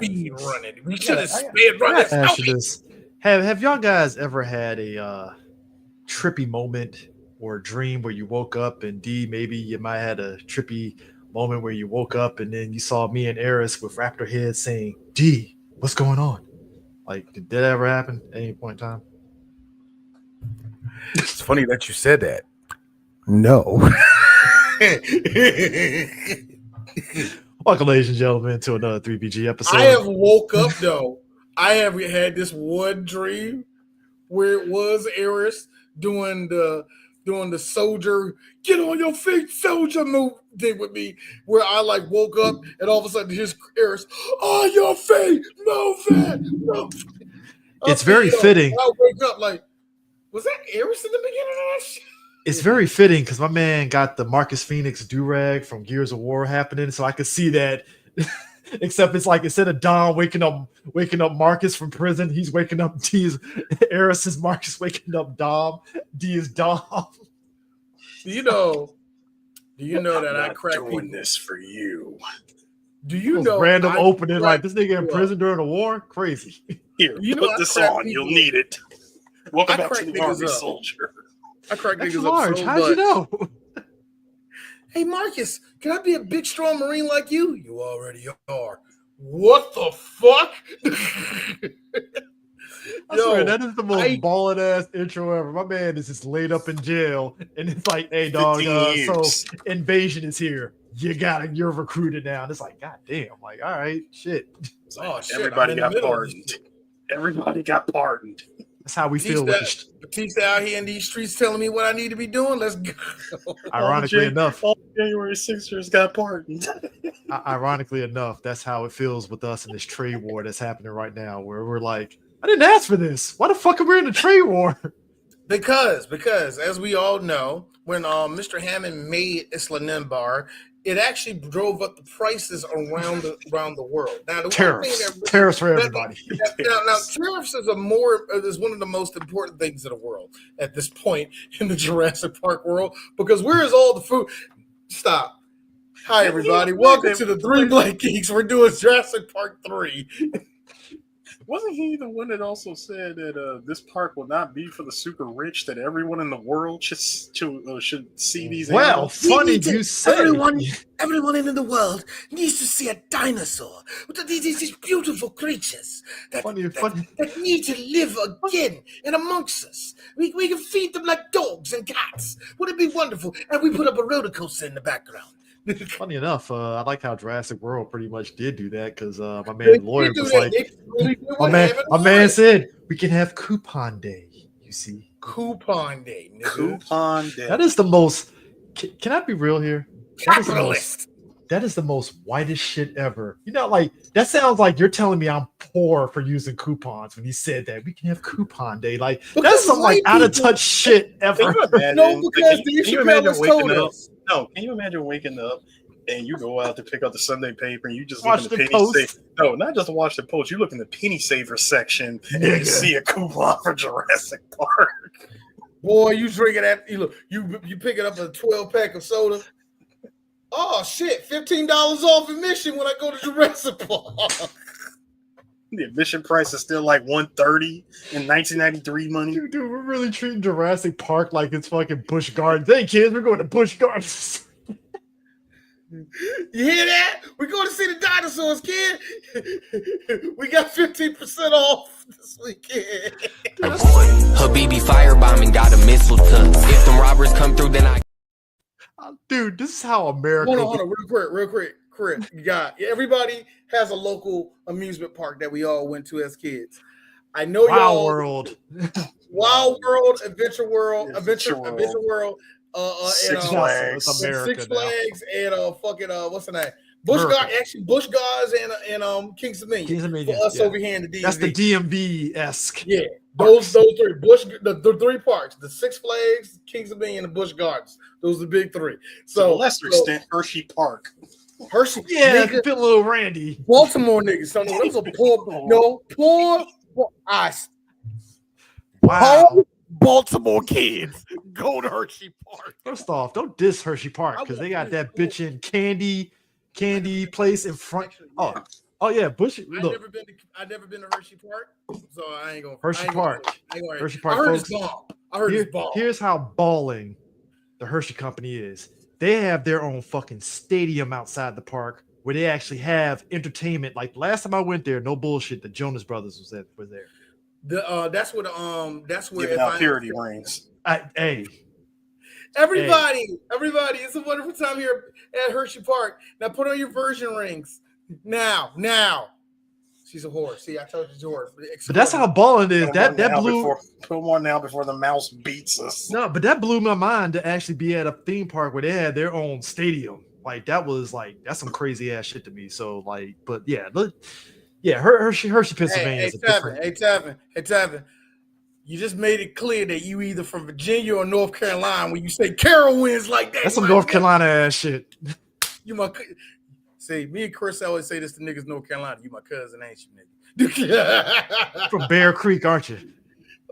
speed running. We should have sped running. Ask you this: Have y'all guys ever had a trippy moment or a dream where you woke up and D, maybe you might have had a trippy moment where you woke up and then you saw me and Eris with raptor heads saying, D, what's going on? Like, did that ever happen at any point in time? It's funny that you said that. No. Welcome, ladies and gentlemen, to another 3BG episode. I have woke up, though. I have had this one dream where it was Eris doing the soldier, get on your feet, soldier move thing with me, where I like woke up and all of a sudden here's Eris, on your feet, move it, move. It's very fitting. I wake up like, was that Eris in the beginning of that shit? It's very fitting because my man got the Marcus Phoenix do-rag from Gears of War happening, so I could see that. Except it's like instead of Dom waking up Marcus from prison, he's waking up D. Eris is Marcus waking up Dom. D is Dom. Do you know that I crack doing this for you? Do you know random opening like this nigga in prison during a war? Crazy. Here, put this on. You'll need it. Welcome back to the Army, soldier. I crack niggas large. up so How'd you know? Hey, Marcus, can I be a big, strong Marine like you? You already are. What the fuck? I swear, that is the most ballin' ass intro ever. My man is just laid up in jail, and it's like, hey, dog, so invasion is here. You're recruited now. And it's like, god damn, like, all right, shit. Shit. Everybody got pardoned. Everybody got pardoned. That's how we feel. Batista out here in these streets telling me what I need to be doing. Let's go. Ironically enough, all January 6ers got pardoned. Ironically enough, that's how it feels with us in this trade war that's happening right now, where we're like, I didn't ask for this. Why the fuck are we in a trade war? Because as we all know, when Mr. Hammond made Isla Nimbar, it actually drove up the prices around the world. Now, the tariffs for everybody. Now, tariffs is one of the most important things in the world at this point in the Jurassic Park world, because where is all the food? Stop. Hi, everybody. Welcome to the Three Black Geeks. We're doing Jurassic Park 3. Wasn't he the one that also said that this park will not be for the super rich, that everyone in the world should see these animals? Funny you say. Everyone in the world needs to see a dinosaur. These beautiful creatures that need to live again and amongst us. We can feed them like dogs and cats. Wouldn't it be wonderful? And we put up a roller coaster in the background. Funny enough, I like how Jurassic World pretty much did do that, because my man Lloyd was like, my man said we can have coupon day. You see, coupon day, nigga. Coupon day. That is the most. Can I be real here? Capitalist. That is the most whitest shit ever. You know, like that sounds like you're telling me I'm poor for using coupons when you said that we can have coupon day. Like that's some like out of touch shit ever. No, because Dave Chappelle told us. No, can you imagine waking up and you go out to pick up the Sunday paper and you just watch look in the Penny Saver? No, not just watch the Post. You look in the Penny Saver section and you see a coupon for Jurassic Park. Boy, you drinking that? You picking up a 12-pack of soda. Oh shit! $15 off admission when I go to Jurassic Park. The admission price is still like $130 in 1993 money. Dude, we're really treating Jurassic Park like it's fucking Busch Gardens. Hey, kids, we're going to Busch Gardens. You hear that? We're going to see the dinosaurs, kid. We got 15% off this weekend. Habibi firebombing got a missile tuck. If them robbers come through, then I. Dude, this is how America. Hold on, real quick. You got everybody has a local amusement park that we all went to as kids. I know Wild World, Adventure World, Six Flags, Six Flags, and fucking what's the name? Busch Gardens and Kings Dominion. For us over here in the DMV. That's the DMV-esque. Yeah, those three the three parks: the Six Flags, Kings Dominion, and Busch Gardens. Those are the big three. So to a lesser extent, Hershey Park. Yeah, nigga, fit little Randy. Baltimore niggas. So those are poor eyes. Wow. Poor Baltimore kids go to Hershey Park. First off, don't diss Hershey Park because they got that bitchin' candy place in front. Oh yeah, Bush. I Look, never been to Hershey Park, so I ain't gonna. Hershey Park. Hershey Park, I heard folks. it's bomb. I heard it's bomb. Here's how balling the Hershey Company is. They have their own fucking stadium outside the park where they actually have entertainment. Like last time I went there, no bullshit, the Jonas Brothers was there. That's where Giving out purity rings. Everybody, it's a wonderful time here at Hershey Park. Now put on your virgin rings. Now. She's a whore. See, I told you she's a whore. But that's how balling it is. That blew. Put one now before the mouse beats us. No, but that blew my mind to actually be at a theme park where they had their own stadium. Like that's some crazy ass shit to me. So like, but yeah, Hershey, Pennsylvania. Hey, Tevin. You just made it clear that you either from Virginia or North Carolina when you say Carowinds like that. That's some North Carolina ass shit. You my see, me and Chris always say this to niggas North Carolina. You my cousin, ain't you, nigga? From Bear Creek, aren't you?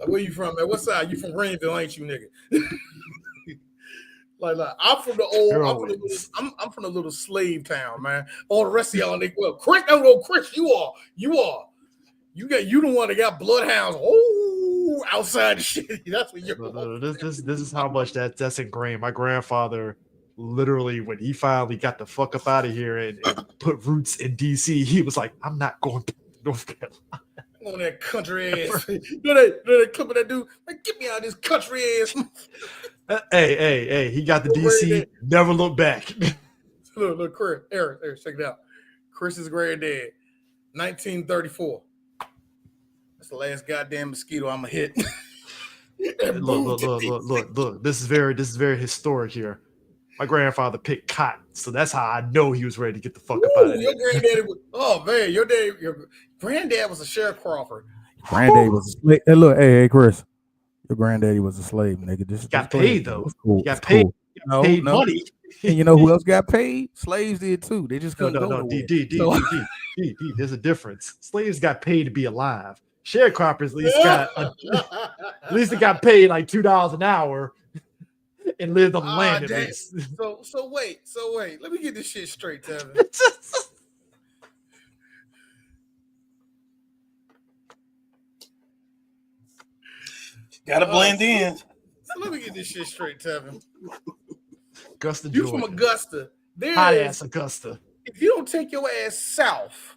Where you from, man? What side? You from Greenville, ain't you, nigga? like I'm from the old. I'm from the little slave town, man. All the rest of y'all, Chris, Chris, you are. You the one that got bloodhounds. Oh, outside the shit. That's what you're. This is how much that's ingrained. My grandfather, literally, when he finally got the fuck up out of here and put roots in DC, he was like, "I'm not going to North Carolina." On that country ass. you know that clip of that dude? Like, get me out of this country ass. Hey, he got the DC, never look back. look, Chris, Eric, check it out. Chris's granddad, 1934. That's the last goddamn mosquito I'm gonna hit. Look. This is very historic here. My grandfather picked cotton, so that's how I know he was ready to get the fuck up out of there. Your granddaddy was, your granddad was a sharecropper. Granddaddy was a slave. Hey, look, hey, Chris, your granddaddy was a slave, nigga. This got paid though. Cool. He got paid. Cool. Paid money. And you know who else got paid? Slaves did too. They just couldn't go D. There's a difference. Slaves got paid to be alive. Sharecroppers at least they got paid like $2 an hour and lived on the land at least. So wait. Let me get this shit straight, Tevin. Gotta blend in. So let me get this shit straight, Tevin. Augusta, you from Augusta. Hot ass Augusta. If you don't take your ass south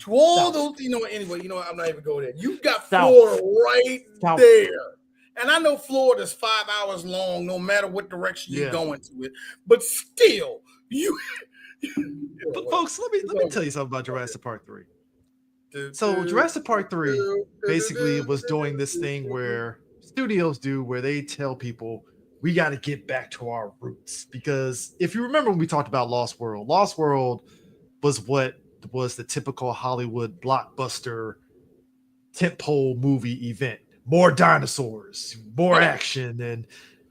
to all those, anyway, I'm not even going there. You got Florida right there. And I know Florida's 5 hours long, no matter what direction you go into it. But still, But folks, let me tell you something about Jurassic Park 3. So Jurassic Park 3 basically was doing this thing where studios do, where they tell people, we got to get back to our roots. Because if you remember when we talked about Lost World was what was the typical Hollywood blockbuster tentpole movie event. More dinosaurs, more action, and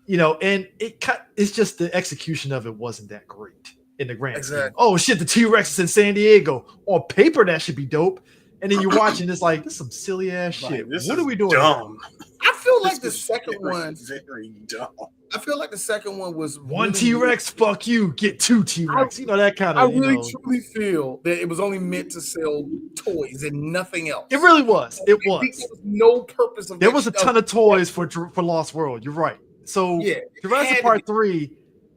it's just the execution of it wasn't that great in the grand scheme. Oh shit, the T-Rex is in San Diego. On paper, that should be dope. And then you're watching, it's like, this is some silly ass shit. What are we doing? Dumb. I feel like the second one very dumb. I feel like the second one was one really T-Rex. Fuck you, get two T-Rex. That kind of. I really truly feel that it was only meant to sell toys and nothing else. It really was. It was. There was no purpose of. There was a ton of toys for Lost World. You're right. So Jurassic Park 3,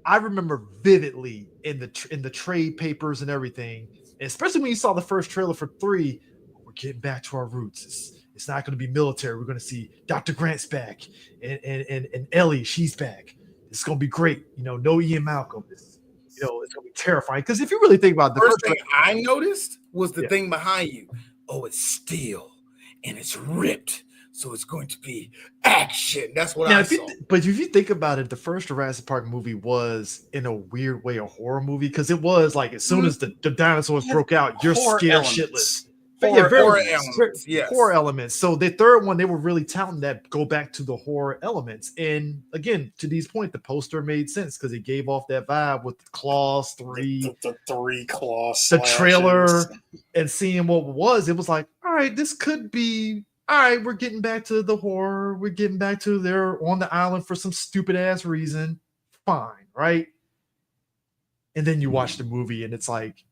I remember vividly in the trade papers and everything, and especially when you saw the first trailer for 3. We're getting back to our roots. It's not going to be military. We're going to see Dr. Grant's back and Ellie, she's back. It's going to be great. No Ian Malcolm. It's going to be terrifying. Because if you really think about it, the first thing I noticed was the thing behind you. Oh, it's steel and it's ripped. So it's going to be action. That's what I saw. But if you think about it, the first Jurassic Park movie was, in a weird way, a horror movie. Because it was like, as soon as the dinosaurs broke out, you're scared shitless. Horror elements. So the third one, they were really touting that go back to the horror elements. And again, to these point, the poster made sense because it gave off that vibe with the claws, the 3 claws, the trailer, and seeing what it was like, all right, this could be all right. We're getting back to the horror. We're getting back to they're on the island for some stupid ass reason. Fine, right? And then you watch the movie, and it's like,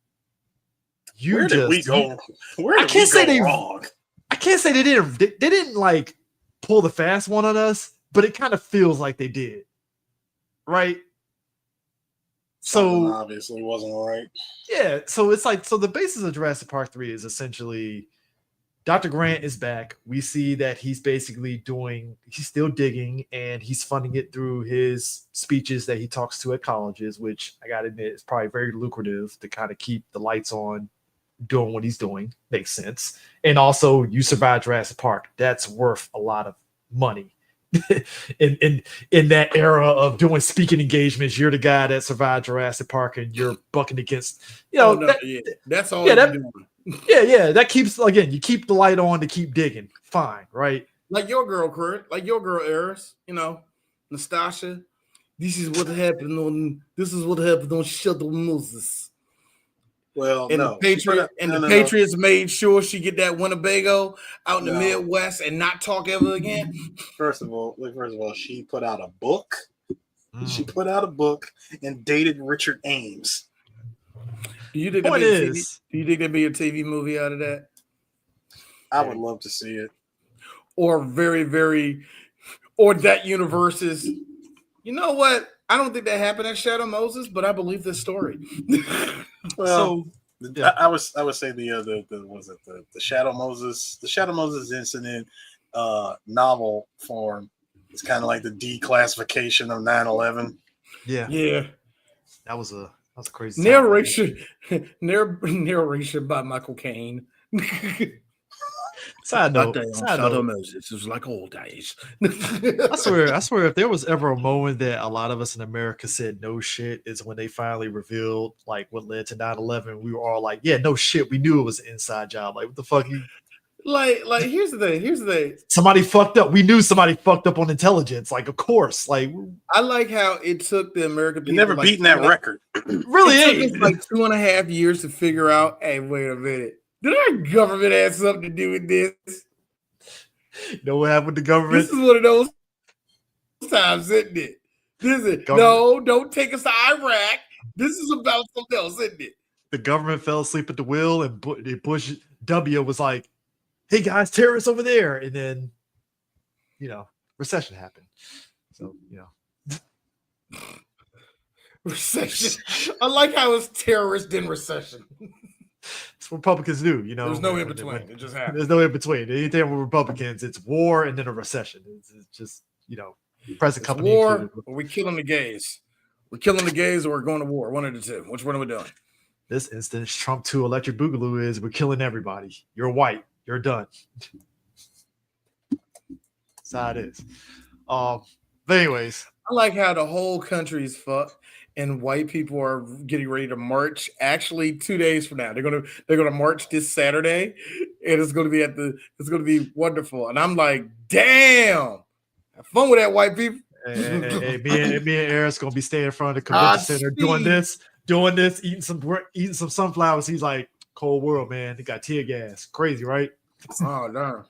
Where did we go? Where did I can't we say go they wrong? I can't say they didn't. They didn't like pull the fast one on us, but it kind of feels like they did, right? Something So obviously wasn't right. yeah, so it's like the basis of Jurassic Park 3 is essentially Dr. Grant is back. We see that he's basically he's still digging and he's funding it through his speeches that he talks to at colleges, which I gotta admit is probably very lucrative to kind of keep the lights on doing what he's doing. Makes sense. And also you survived Jurassic Park. That's worth a lot of money. in that era of doing speaking engagements, you're the guy that survived Jurassic Park and you're bucking against, that's all you're doing. Yeah, that keeps, again, you keep the light on to keep digging. Fine, right? Like your girl, Kurt, like your girl, Eris, Nastasha. This is what happened on Shadow Moses. Well, and no. the Patriots made sure she get that Winnebago out in the Midwest and not talk ever again. First of all, she put out a book. She put out a book and dated Richard Ames. Do you think there'd be a TV movie out of that? I would love to see it. Or or that universe is, you know what? I don't think that happened at Shadow Moses, but I believe this story. Well, I would say the Shadow Moses incident novel form is kind of like the declassification of 9/11. Yeah. That was a crazy narration by Michael Caine. Side note, Moses, it was like old days. I swear, if there was ever a moment that a lot of us in America said no shit, is when they finally revealed like what led to 9/11. We were all like, yeah, no shit. We knew it was an inside job. Like, what the fuck? Like here's the thing. Somebody fucked up. We knew somebody fucked up on intelligence. Like, of course. Like, I like how it took the American people. You never beaten that record. Really? It took us like 2.5 years to figure out, hey, wait a minute. Did our government have something to do with this? You know what happened with the government? This is one of those times, isn't it? No, don't take us to Iraq. This is about something else, isn't it? The government fell asleep at the wheel, and Bush W was like, hey guys, terrorists over there. And then, recession happened. So, Recession. I like how it's terrorist then recession. It's what Republicans do, There's no in between. It just happens. There's no in between. Anything with Republicans, it's war and then a recession. It's just, present company war, included. or we killing the gays. We're killing the gays, or we're going to war. One of the two. Which one are we doing? This instance, Trump 2 Electric Boogaloo is we're killing everybody. You're white. You're done. That's how it is. But anyways, I like how the whole country is fucked, and white people are getting ready to march. Actually, 2 days from now, they're gonna march this Saturday, and it's gonna be wonderful. And I'm like, damn, have fun with that, white people. Hey, me and Eric's gonna be staying in front of the convention center doing this, eating some sunflowers. He's like, cold world, man. They got tear gas. Crazy, right? Oh, damn.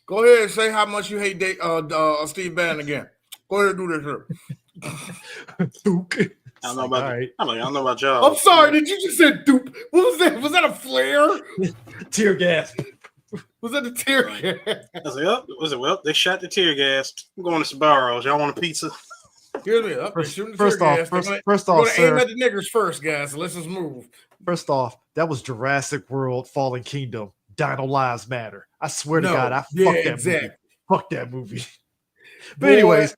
Go ahead and say how much you hate Steve Bannon again. Go ahead and do this here. Duke. I don't know about y'all. I'm sorry. Did you just say dupe? What was that? Was that a flare? Tear gas. Was that the tear gas? I was like, well, they shot the tear gas. I'm going to Sbarro's. Y'all want a pizza? Here's me. First off, sir, aim at the niggers first, guys. So let's just move. First off, that was Jurassic World: Fallen Kingdom. Dino Lives Matter. I swear to God, fuck that movie. But anyways,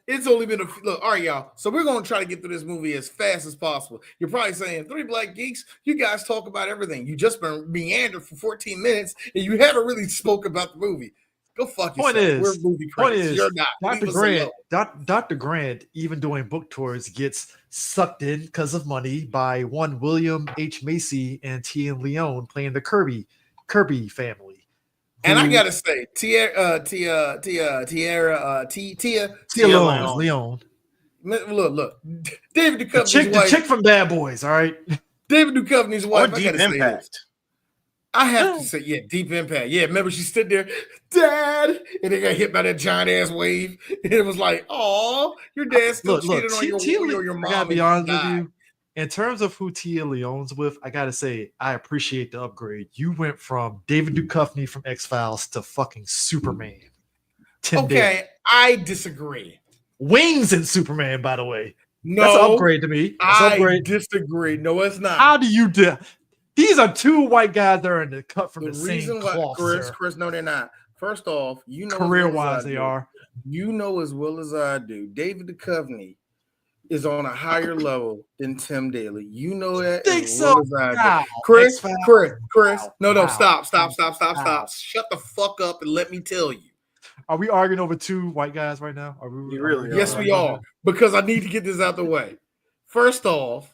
it's only been look. All right, y'all. So we're gonna try to get through this movie as fast as possible. You're probably saying, "Three Black Geeks, you guys talk about everything. You just been meandered for 14 minutes, and you haven't really spoke about the movie." Go fuck yourself. We're movie critics. You're not. Dr. Grant, even doing book tours, gets sucked in because of money by one William H. Macy and Tian Leon playing the Kirby family. And I gotta say, Tia Leon. Look, David Duchovny's wife. The chick from Bad Boys, all right? David Duchovny's wife. Deep Impact. I have to say, yeah, Deep Impact. Yeah, remember she stood there, Dad, and they got hit by that giant ass wave. And it was like, oh, your dad still cheated on your mom. I gotta be honest with you. in terms of who Tia Leone's with, I gotta say, I appreciate the upgrade. You went from David Duchovny from X-Files to fucking Superman. Tim Daly. Okay, I disagree. Wings and Superman, by the way. No, that's an upgrade to me. That's an upgrade. Disagree. No, it's not. How do you do? These are two white guys that are in the cut from the reason same why, cloth. Chris, no, they're not. First off, you know, career-wise, they are. You know as well as I do. David Duchovny is on a higher level than Tim Daly. You know that as well as I do. Chris. No, stop. Shut the fuck up and let me tell you. Are we arguing over two white guys right now? Are we really? Yes, we are. Because I need to get this out the way. First off,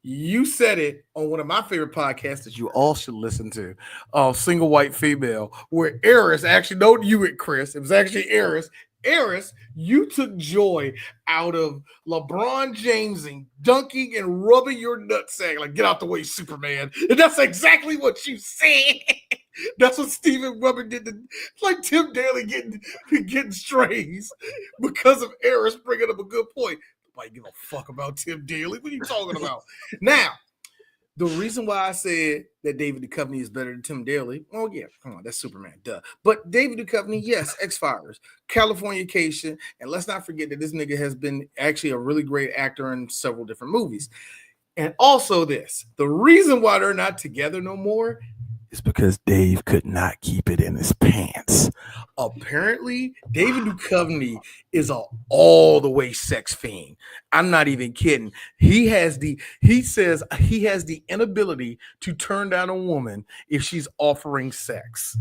you said it on one of my favorite podcasts that you all should listen to, Single White Female, where Eris actually, don't you it, Chris. It was actually Eris. Eris, you took joy out of LeBron James and dunking and rubbing your nutsack like, get out the way, Superman. And that's exactly what you said. That's what Stephen Weber did to, like Tim Daly getting strays because of Eris bringing up a good point. Nobody give a fuck about Tim Daly. What are you talking about? Now, the reason why I said that David Duchovny is better than Tim Daly, oh yeah, come on, that's Superman, duh. But David Duchovny, yes, X-Files, Californication, and let's not forget that this nigga has been actually a really great actor in several different movies. And also this, the reason why they're not together no more is because Dave could not keep it in his pants. Apparently, David Duchovny is a all the way sex fiend. I'm not even kidding. He says he has the inability to turn down a woman if she's offering sex.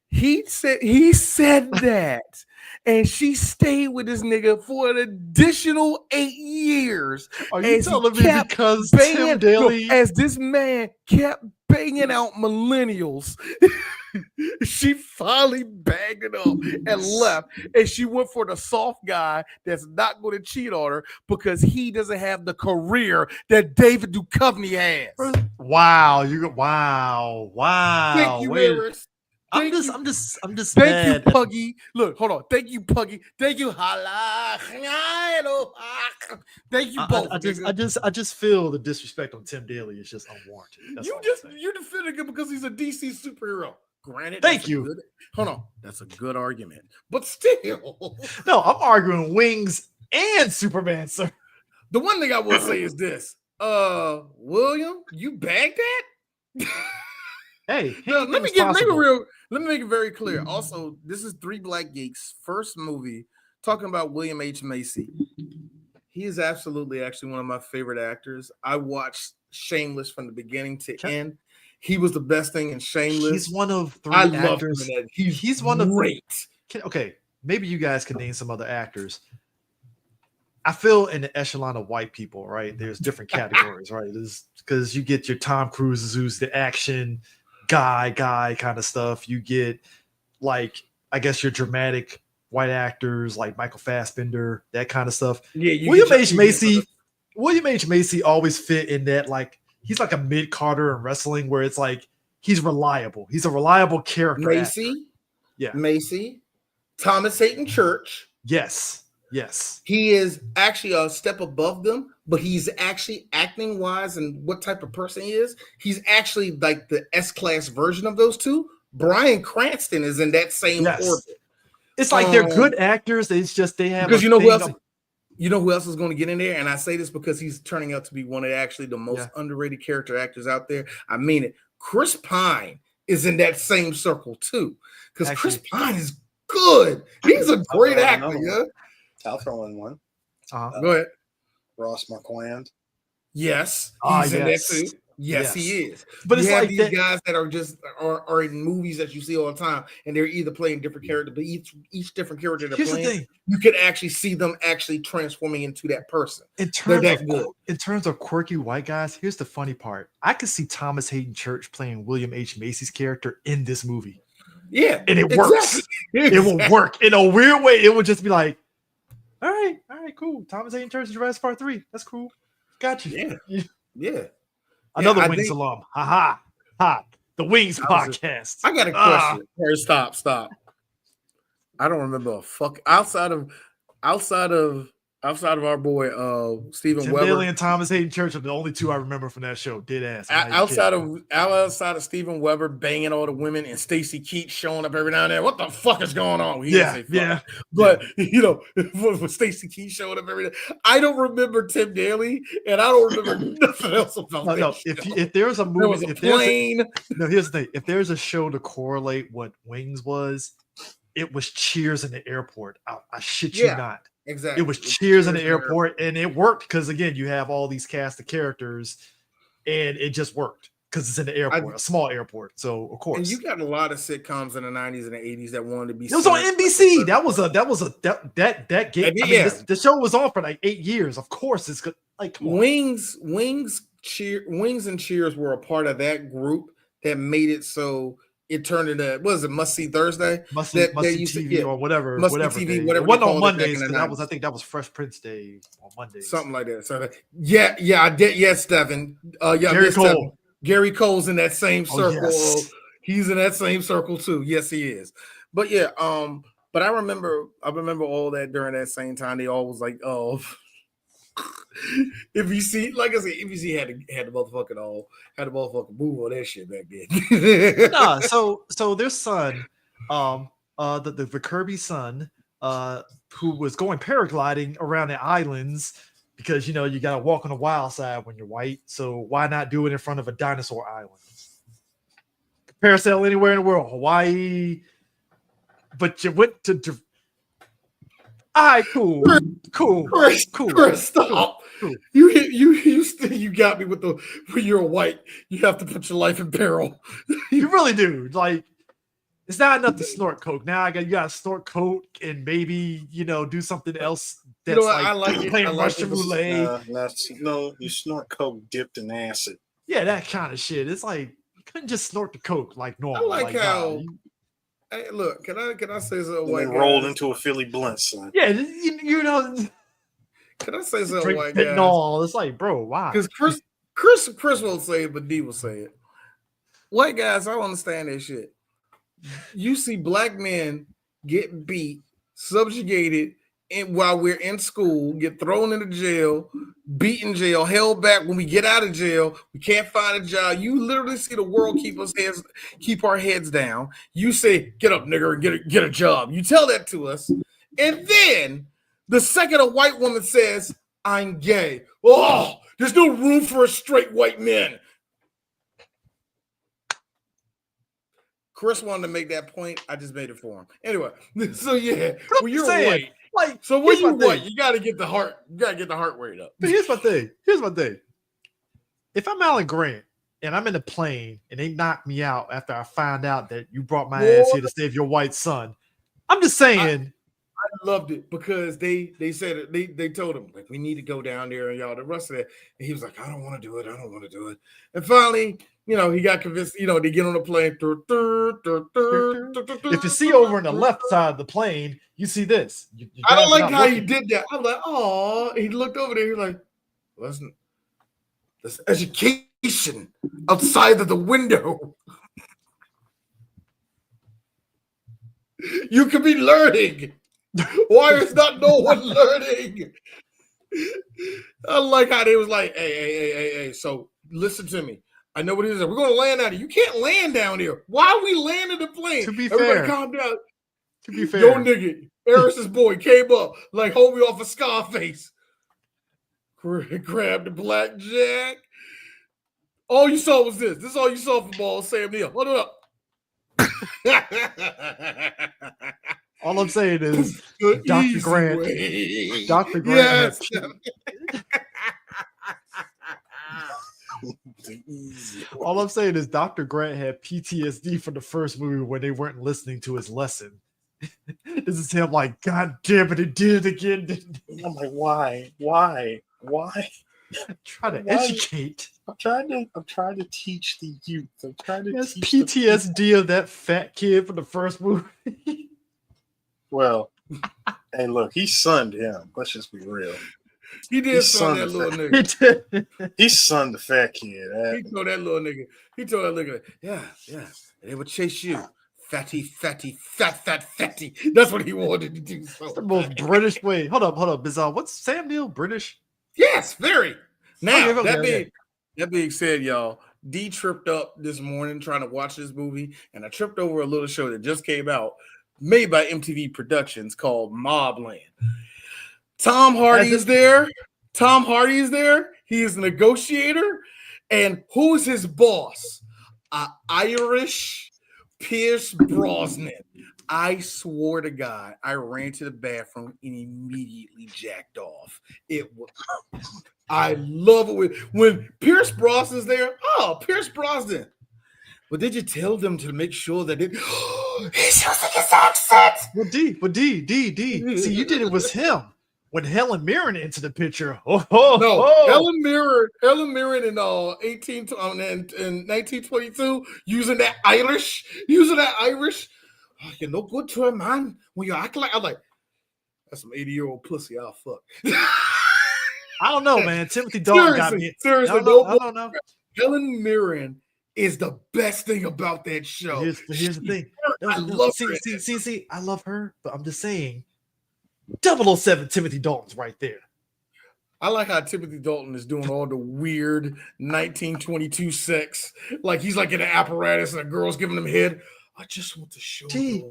He said that, and she stayed with this nigga for an additional 8 years. Are you telling me because Tim Daly, as this man kept banging out millennials, she finally bagged it up and left, and she went for the soft guy that's not going to cheat on her because he doesn't have the career that David Duchovny has. Wow. Thank you, Eris. I'm just Thank mad. you, Puggy. Look, hold on. Thank you, Puggy. Thank you, Hala. Thank you both. I just feel the disrespect on Tim Daly is just unwarranted. You're defending him because he's a DC superhero. Granted, thank you. Hold on, that's a good argument, but still, no, I'm arguing Wings and Superman, sir. The one thing I will say is this: William, you bagged that. Hey, no, let me make it very clear. Also, this is Three Black Geeks' first movie talking about William H. Macy. He is absolutely actually one of my favorite actors. I watched Shameless from the beginning to end. He was the best thing in Shameless. He's one of three actors. Love him in that. He's one of great. Okay, maybe you guys can name some other actors. I feel in the echelon of white people, right? There's different categories, right? Because you get your Tom Cruises, who's the action guy kind of stuff. You get, like, I guess your dramatic white actors like Michael Fassbender, that kind of stuff. Yeah, William H. Macy always fit in that, like, he's like a mid-Carter in wrestling where it's like he's reliable. He's a reliable character. Macy, Thomas Hayden Church. Yes. He is actually a step above them, but he's actually acting wise and what type of person he is. He's actually like the S-class version of those two. Bryan Cranston is in that same orbit. It's like they're good actors. It's just they have, because you know who else? You know who else is going to get in there? And I say this because he's turning out to be one of actually the most underrated character actors out there. I mean it. Chris Pine is in that same circle too, because Chris Pine is good. He's a great actor. Yeah. I'll throw in one. Go ahead. Ross McCland. Yes, he's in that too. Yes, he is. But it's like these guys that are just are in movies that you see all the time, and they're either playing different characters, but each different character they're playing, you can actually see them actually transforming into that person. In terms of quirky white guys, here's the funny part: I could see Thomas Hayden Church playing William H. Macy's character in this movie. Yeah, and it works. It will work in a weird way. It would just be like, all right, cool. Thomas Hayden Church in Jurassic Park 3. That's cool. Got you. Yeah. Another Wings alum. Ha. The Wings podcast. I got a question. Hey, stop. I don't remember a fuck outside of Outside of our boy Stephen Tim Weber, Daly and Thomas Hayden Church are the only two I remember from that show. Dead ass. outside of Stephen Weber banging all the women and Stacy Keach showing up every now and then. What the fuck is going on? He didn't say fuck. Yeah. But you know, with Stacy Keach showing up every day, I don't remember Tim Daly, and I don't remember nothing else about that. No. If there's a movie, there was a plane. Here's the thing: if there's a show to correlate what Wings was, it was Cheers in the airport. I shit you not. Exactly. It was Cheers in the airport, and it worked because again, you have all these cast of characters, and it just worked because it's in the airport, a small airport. So of course, and you got a lot of sitcoms in the 90s and the 80s that wanted to be. It was on NBC. That game. The show was on for like 8 years. Of course, it's good. Like Wings and Cheers were a part of that group that made it so. It turned into Must See Thursday, Must See TV or whatever. Must See TV, whatever. It wasn't on Mondays. I think that was Fresh Prince Day on Mondays. Something like that. So I did. Yes, Stephen. Gary Cole. Stephen. Gary Cole's in that same circle. Yes. He's in that same circle too. Yes, he is. But yeah, but I remember all that during that same time. They all was like, oh. If you see, like I said, if you see had the motherfucking move on that shit back then. Nah, so their son, the Kirby son, who was going paragliding around the islands because you gotta walk on the wild side when you're white. So why not do it in front of a dinosaur island? Parasail anywhere in the world, Hawaii, but you went to. All right, cool. Chris, stop. Cool. You got me with when you're white, you have to put your life in peril. You really do. Like, it's not enough to snort coke. Now you got to snort coke and maybe do something else. That's I like it. Playing Russian roulette. No, you snort coke dipped in acid. Yeah, that kind of shit. It's like you couldn't just snort the coke like normal. I like how. Hey, look, can I say something? White rolled into a Philly blunt, son. Yeah, Can I say something, white guy? No, it's like, bro, why? Because Chris won't say it, but D will say it. White guys, I don't understand that shit. You see black men get beat, subjugated, and while we're in school, get thrown into jail, beat in jail, held back. When we get out of jail, we can't find a job. You literally see the world keep our heads down. You say, "Get up, nigger, and get a job." You tell that to us, and then the second a white woman says, "I'm gay," oh, there's no room for a straight white man. Chris wanted to make that point. I just made it for him. Anyway, so yeah, when you're white. Like, so when you what? You gotta get the heart. You gotta get the heart rate up. But here's my thing. If I'm Alan Grant and I'm in a plane and they knock me out after I find out that you brought my ass here to save your white son, I'm just saying. I loved it because they said it. They told him like we need to go down there and y'all the rest of that. And he was like, I don't want to do it. And finally, he got convinced. They get on the plane. If you see over on the left side of the plane, you see this. I don't like how he did that. I'm like, oh, he looked over there. He's like, listen, there's education outside of the window. You could be learning. Why is not no one learning? I like how they was like, hey. So listen to me. I know what it is. We're going to land out here. You can't land down here. Why are we landing the plane? To be Everybody fair. calm down. To be fair. Yo, nigga. Eris's boy came up like homie off of Scarface. Grabbed the blackjack. All you saw was this. This is all you saw from Ball Sam Neill. Hold it up. All I'm saying is Dr. Grant. Dr. Grant. Yes. All I'm saying is Dr. Grant had PTSD from the first movie when they weren't listening to his lesson. This is him like, God damn it did it again. I'm like, why? Try to educate. I'm trying to teach the youth. I'm trying to teach PTSD of that fat kid from the first movie. Well, hey, look, he sunned him. Let's just be real. He did son that little nigga. He sunned the fat kid. He told that little nigga. Yeah. They would chase you. fatty, fatty, fatty. That's what he wanted to do. So It's the most bad. British way. Hold up. Bizarre. What's Sam Neill British? Yes, very. Now Okay. that being said, y'all, D tripped up this morning trying to watch this movie, and I tripped over a little show that just came out, made by MTV Productions, called Mobland. Tom Hardy is there. Tom Hardy is there. He is a negotiator, and who's his boss? Irish Pierce Brosnan. I swore to God, I ran to the bathroom and immediately jacked off. I love it when Pierce Brosnan's there. Oh, Pierce Brosnan. But did you tell them to make sure that he's using his accent? Well, D. See, you did it was him. When Helen Mirren entered the picture. Helen Mirren in 1922 using that Irish. Oh, you're no good to a man when you act like I'm like that's some 80-year-old pussy. I'll fuck. I don't know, man. Timothy Dalton got me. Seriously, I don't know. Helen Mirren is the best thing about that show. Here's the thing. I love her. See, I love her, but I'm just saying 007 Timothy Dalton's right there. I like how Timothy Dalton is doing all the weird 1922 sex. Like he's like in an apparatus and a girl's giving him head. I just want to show D.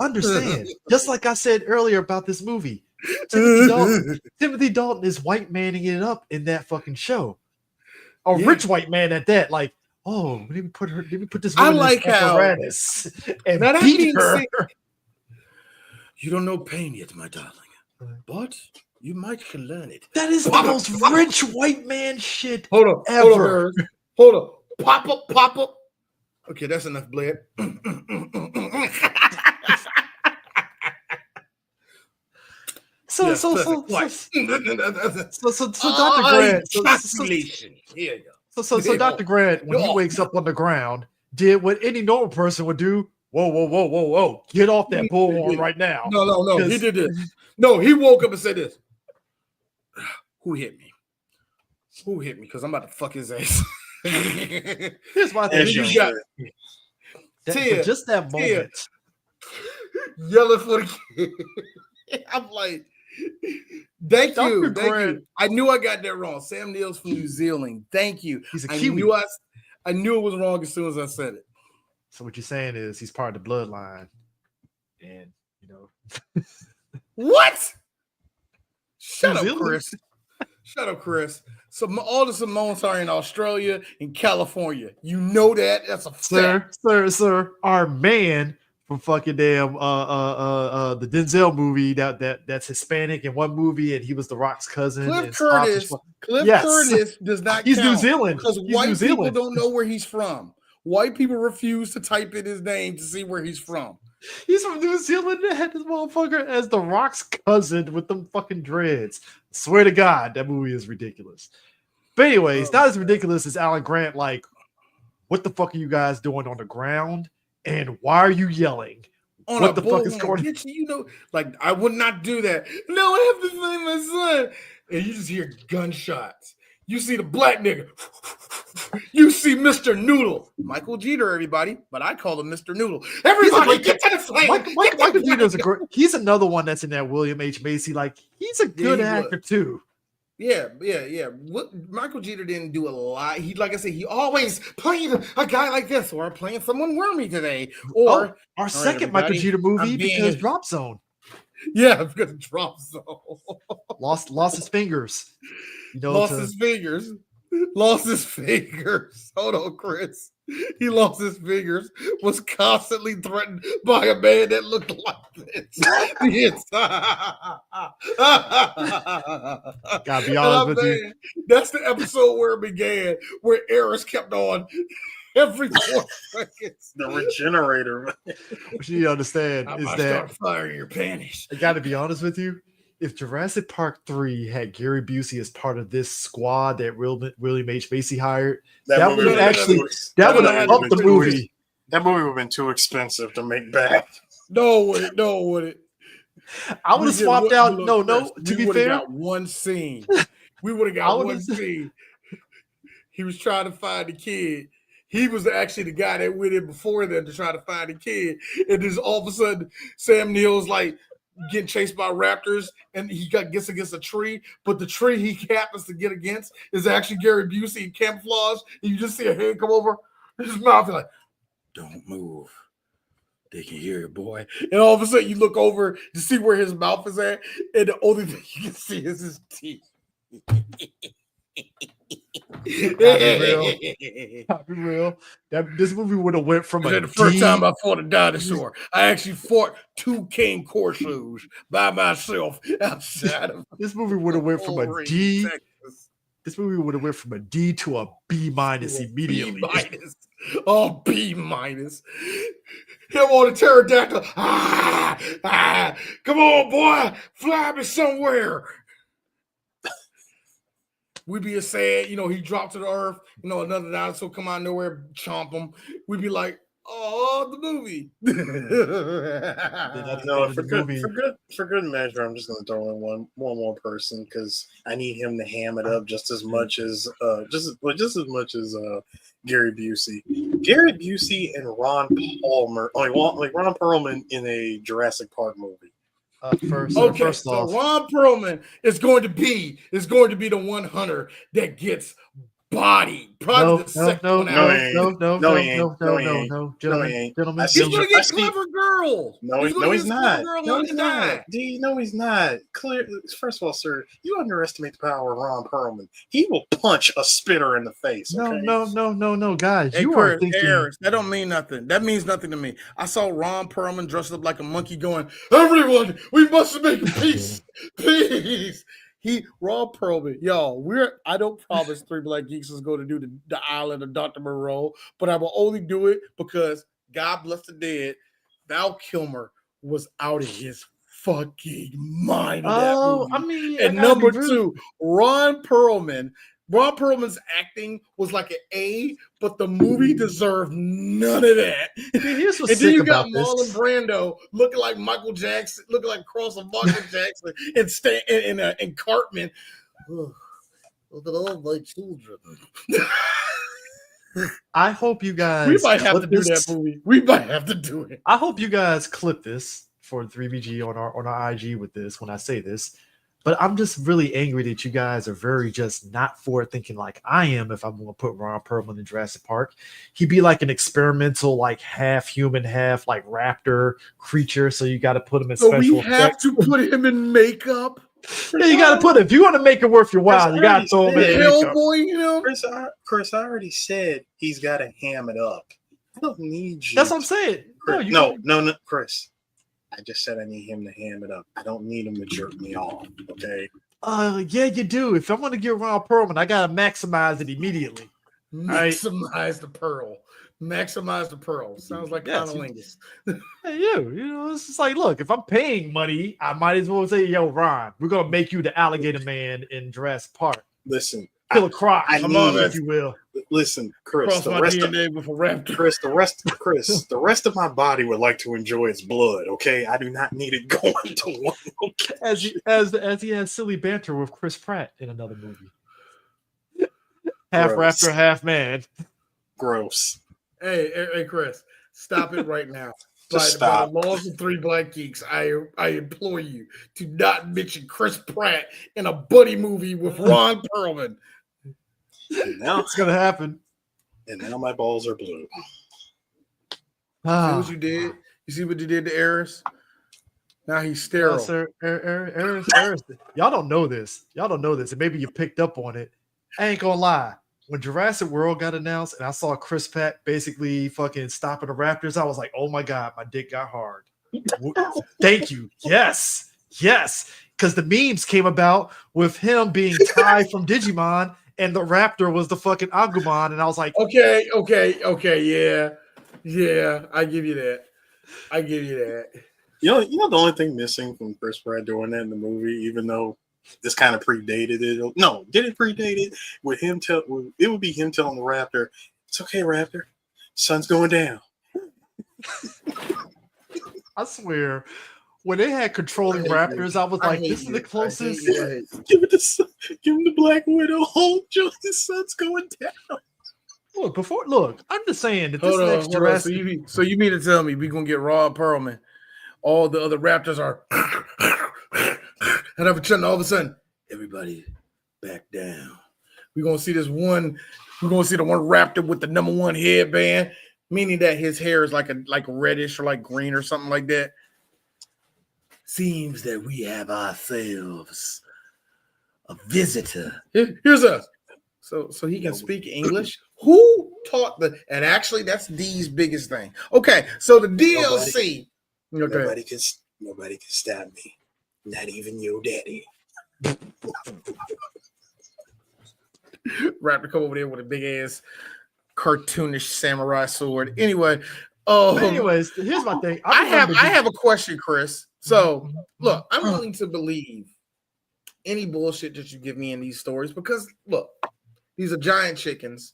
Understand. Just like I said earlier about this movie. Timothy Dalton is white manning it up in that fucking show. A rich white man at that. Like, oh, let me put this woman in this apparatus and beat her. You don't know pain yet, my darling, but you might can learn it. That is the most rich white man shit ever. Hold on. Pop up. Okay, that's enough, Bled. So Dr. Grant. So Dr. Grant, when he wakes up on the ground, did what any normal person would do. Whoa. Get off that bullhorn right now. No. He did this. No, he woke up and said this. Who hit me? Because I'm about to fuck his ass. Here's my thing. Just that moment. Yelling for the kid. I'm like, thank you. I knew I got that wrong. Sam Neill's from New Zealand. Thank you. He's a Kiwi. I knew it was wrong as soon as I said it. So what you're saying is he's part of the bloodline. And, What? Shut up, Chris. So all the Samoans are in Australia and California. You know that? That's a fact. Sir. Our man from fucking damn the Denzel movie that's Hispanic in one movie, and he was The Rock's cousin. Cliff Curtis does not he's count New Zealand because white people don't know where he's from. White people refuse to type in his name to see where he's from. He's from New Zealand and had this motherfucker as The Rock's cousin with them fucking dreads. Swear to God, that movie is ridiculous. But anyways, not as ridiculous as Alan Grant. Like, what the fuck are you guys doing on the ground? And why are you yelling? What the fuck is going on? Like, I would not do that. No, I have to find my son. And you just hear gunshots. You see the black nigga. You see Mr. Noodle. Michael Jeter, everybody. But I call him Mr. Noodle. Everybody get to the flame. Michael Jeter's he's another one that's in that William H. Macy. Like, he's a good actor, too. Yeah. Michael Jeter didn't do a lot. He, like I said, he always played a guy like this, or playing someone wormy today. Or our second Michael Jeter movie because Drop Zone. Yeah, because Drop Zone. Lost his fingers. Lost his fingers. Hold on, Chris. He lost his fingers. Was constantly threatened by a man that looked like this. Gotta be honest with you. That's the episode where it began, where Eris kept on every 4 seconds. The regenerator. What you understand is that firing your panties. I gotta be honest with you. If Jurassic Park 3 had Gary Busey as part of this squad that William H. Macy hired, that would have upped the movie. That movie would have been too expensive to make back. No, would it? I would have swapped out. No. To be fair, got one scene. We would have got one scene. He was trying to find the kid. he was actually the guy that went in before them to try to find the kid. And just all of a sudden, Sam Neill's like getting chased by raptors, and he gets against a tree. But the tree he happens to get against is actually Gary Busey in camouflage. And you just see a head come over his mouth and like, don't move. They can hear you, boy. And all of a sudden, you look over to see where his mouth is at, and the only thing you can see is his teeth. Not be real. This movie would have went from the first time I fought a dinosaur, I actually fought 2 cane corsos by myself outside of. This movie would have went from a D. Texas. This movie would have went from a D to a B- immediately. B-. Oh, B-. Him on the pterodactyl. Come on, boy. Fly me somewhere. We'd be sad, he dropped to the earth, another dinosaur come out of nowhere, chomp him. We'd be like, oh, the movie. For good measure, I'm just going to throw in one more person because I need him to ham it up just as much as Gary Busey. Gary Busey and Ron Perlman in a Jurassic Park movie. First so off, Ron Perlman is going to be the one hunter that gets bodied. Probably No, gentlemen. He's going to get clever girl. No, he's not. No, he's not. Clear. First of all, sir, you underestimate the power of Ron Perlman. He will punch a spitter in the face. Okay? No, guys. Hey, you are thinking that don't mean nothing. That means nothing to me. I saw Ron Perlman dressed up like a monkey going, everyone, we must make peace. Peace. Ron Perlman, y'all, I don't promise 3 Black Geeks is going to do the island of Dr. Moreau, but I will only do it because God bless the dead, Val Kilmer was out of his fucking mind in that movie. I mean, and number 2, Ron Perlman's acting was like an A, but the movie deserved none of that. Here's what's and then you got about Marlon Brando looking like Michael Jackson, looking like cross of Michael Jackson, and Cartman. Oh, look at all my children. I hope you guys. We might have to do that movie. We might have to do it. I hope you guys clip this for 3BG on our IG with this when I say this. But I'm just really angry that you guys are very just not forward thinking like I am. If I'm going to put Ron Perlman in Jurassic Park, he'd be like an experimental, like half human, half like raptor creature. So you got to put him in special. So we have to put him in makeup. Yeah, you got to put it. If you want to make it worth your while, you got to throw him in makeup. Chris, I already said he's got to ham it up. I don't need you. That's what I'm saying. No, Chris. I just said I need him to ham it up. I don't need him to jerk me off, okay? Yeah, you do. If I'm going to get Ron Perlman, I got to maximize it immediately. Maximize the pearl. Maximize the pearl. Sounds like conolingus. Hey, it's just like, look, if I'm paying money, I might as well say, yo, Ron, we're going to make you the alligator man in Jurassic Park. Listen. Kill a croc, if you will. Listen, Chris. The rest of my body would like to enjoy its blood. Okay, I do not need it going to one. Okay? As he has silly banter with Chris Pratt in another movie. Half Gross. raptor, half man. Gross. Hey, Chris, stop it right now. Stop. By the laws of 3 Black Geeks, I implore you to not mention Chris Pratt in a buddy movie with Ron Perlman. And now it's gonna happen. And now my balls are blue. See what you did? You see what you did to Eris? Now he's sterile. Sir, Eris, y'all don't know this. And maybe you picked up on it. I ain't gonna lie. When Jurassic World got announced and I saw Chris Pratt basically fucking stopping the Raptors, I was like, oh my God, my dick got hard. Thank you. Yes. Because the memes came about with him being Ty from Digimon and the Raptor was the fucking Agumon. And I was like, okay. Yeah. I give you that. You know the only thing missing from Chris Pratt doing that in the movie, even though this kind of predated it. No, did it predate it? With him it would be him telling the Raptor, "It's okay, Raptor. Sun's going down." I swear, when they had controlling Raptors, I was like, "This is the closest." Give him the Black Widow. Hold, Joe. The sun's going down. Look, I'm just saying that this Hold next on. Jurassic. So you mean to tell me we're gonna get Rob Perlman? All the other Raptors are, and all of a sudden, everybody back down. We're gonna see this one. We're gonna see the one Raptor with the number one headband, meaning that his hair is like reddish or like green or something like that. Seems that we have ourselves a visitor. Here's us. So he can speak English. Who taught and actually that's D's biggest thing. Okay, so the DLC. Nobody can stop me. Not even your daddy. Raptor come over there with a big ass cartoonish samurai sword. Anyways, here's my thing. I have a question, Chris. So look, I'm willing to believe any bullshit that you give me in these stories because look, these are giant chickens.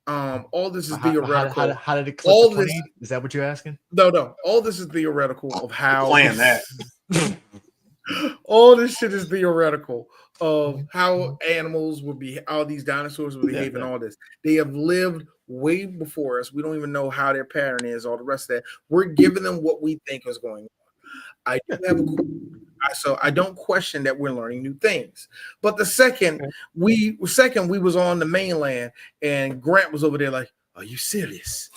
All this is theoretical. How did it clip the plane? Is that what you're asking? No. All this is theoretical of how playing that. All this shit is theoretical of how animals would be, how these dinosaurs would behave, and all this. They have lived way before us. We don't even know how their pattern is. All the rest of that. We're giving them what we think is going on. I don't question that we're learning new things. But the second we was on the mainland and Grant was over there like, are you serious?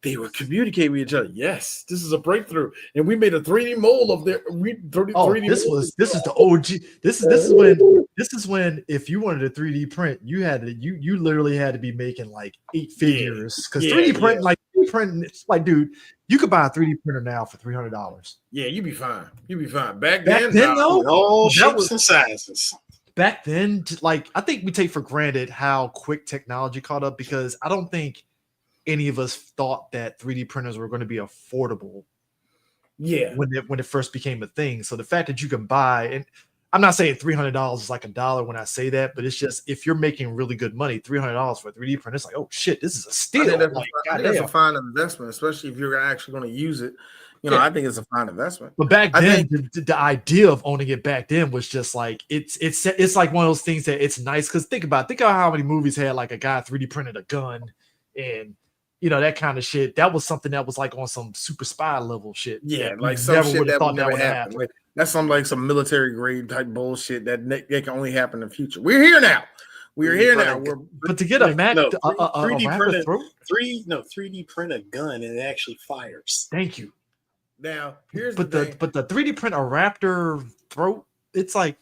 They were communicating with each other. Yes, this is a breakthrough. And we made a 3D mold of their 3D this is the OG. This is when if you wanted a 3D print, you had to you literally had to be making like 8 figures. Because 3D print, like dude, you could buy a 3D printer now for $300. Yeah, you'd be fine. Back then though, all shapes and sizes. Back then, like I think we take for granted how quick technology caught up because I don't think any of us thought that 3D printers were going to be affordable. Yeah, when it first became a thing. So the fact that you can buy, and I'm not saying $300 is like $1 when I say that, but it's just if you're making really good money, $300 for a 3D printer, it's like, oh shit, this is a steal. I think that's a fine investment, especially if you're actually going to use it. I think it's a fine investment. But back then, the idea of owning it back then was just like it's like one of those things that it's nice because think about how many movies had like a guy 3D printed a gun and that kind of shit. That was something that was like on some super spy level shit. Yeah, like some shit that would never happen. Like, that's some military grade type bullshit that can only happen in the future. We're here now. But to get a Mac, 3D print a gun and it actually fires. Thank you. Now here's the 3D print a raptor throat. It's like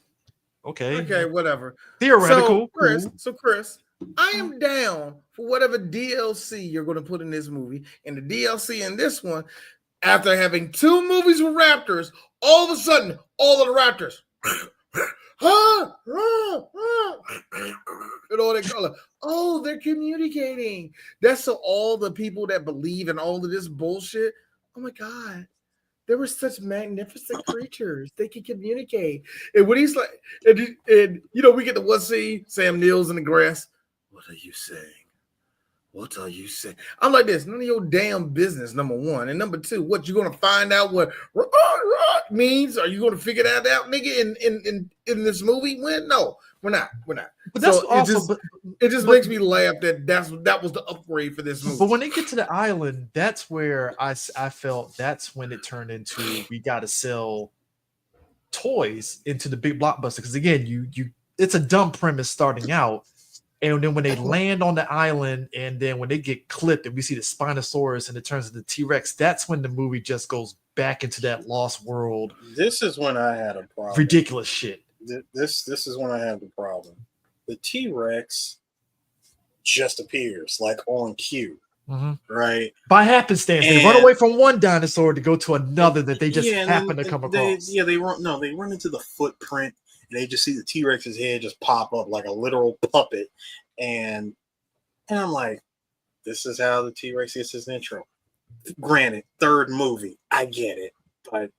okay, whatever. Theoretical. So Chris, I am down for whatever DLC you're going to put in this movie. And the DLC in this one, after having 2 movies with raptors, all of a sudden, all of the raptors, and all that color. Oh, they're communicating. That's so all the people that believe in all of this bullshit. Oh my God. They were such magnificent creatures. They can communicate. And when he's like, and we get the one scene, Sam kneels in the grass. What are you saying? What are you saying? I'm like this. None of your damn business, number one. And number two, what, you going to find out what means? Are you going to figure that out, nigga, in this movie? When? No, we're not. But that's it just makes me laugh that was the upgrade for this movie. But when they get to the island, that's where I felt that's when it turned into we got to sell toys into the big blockbuster. Because again, you it's a dumb premise starting out. And then when they land on the island and then when they get clipped and we see the Spinosaurus and it turns into T-Rex, that's when the movie just goes back into that lost world. This is when I had a problem. Ridiculous shit. This is when I had the problem. The T-Rex just appears like on cue, right? By happenstance, they run away from one dinosaur to go to another that they just happen to come across. They run into the footprint. And they just see the T-Rex's head just pop up like a literal puppet. And I'm like, this is how the T-Rex gets his intro. Granted, 3rd movie. I get it. But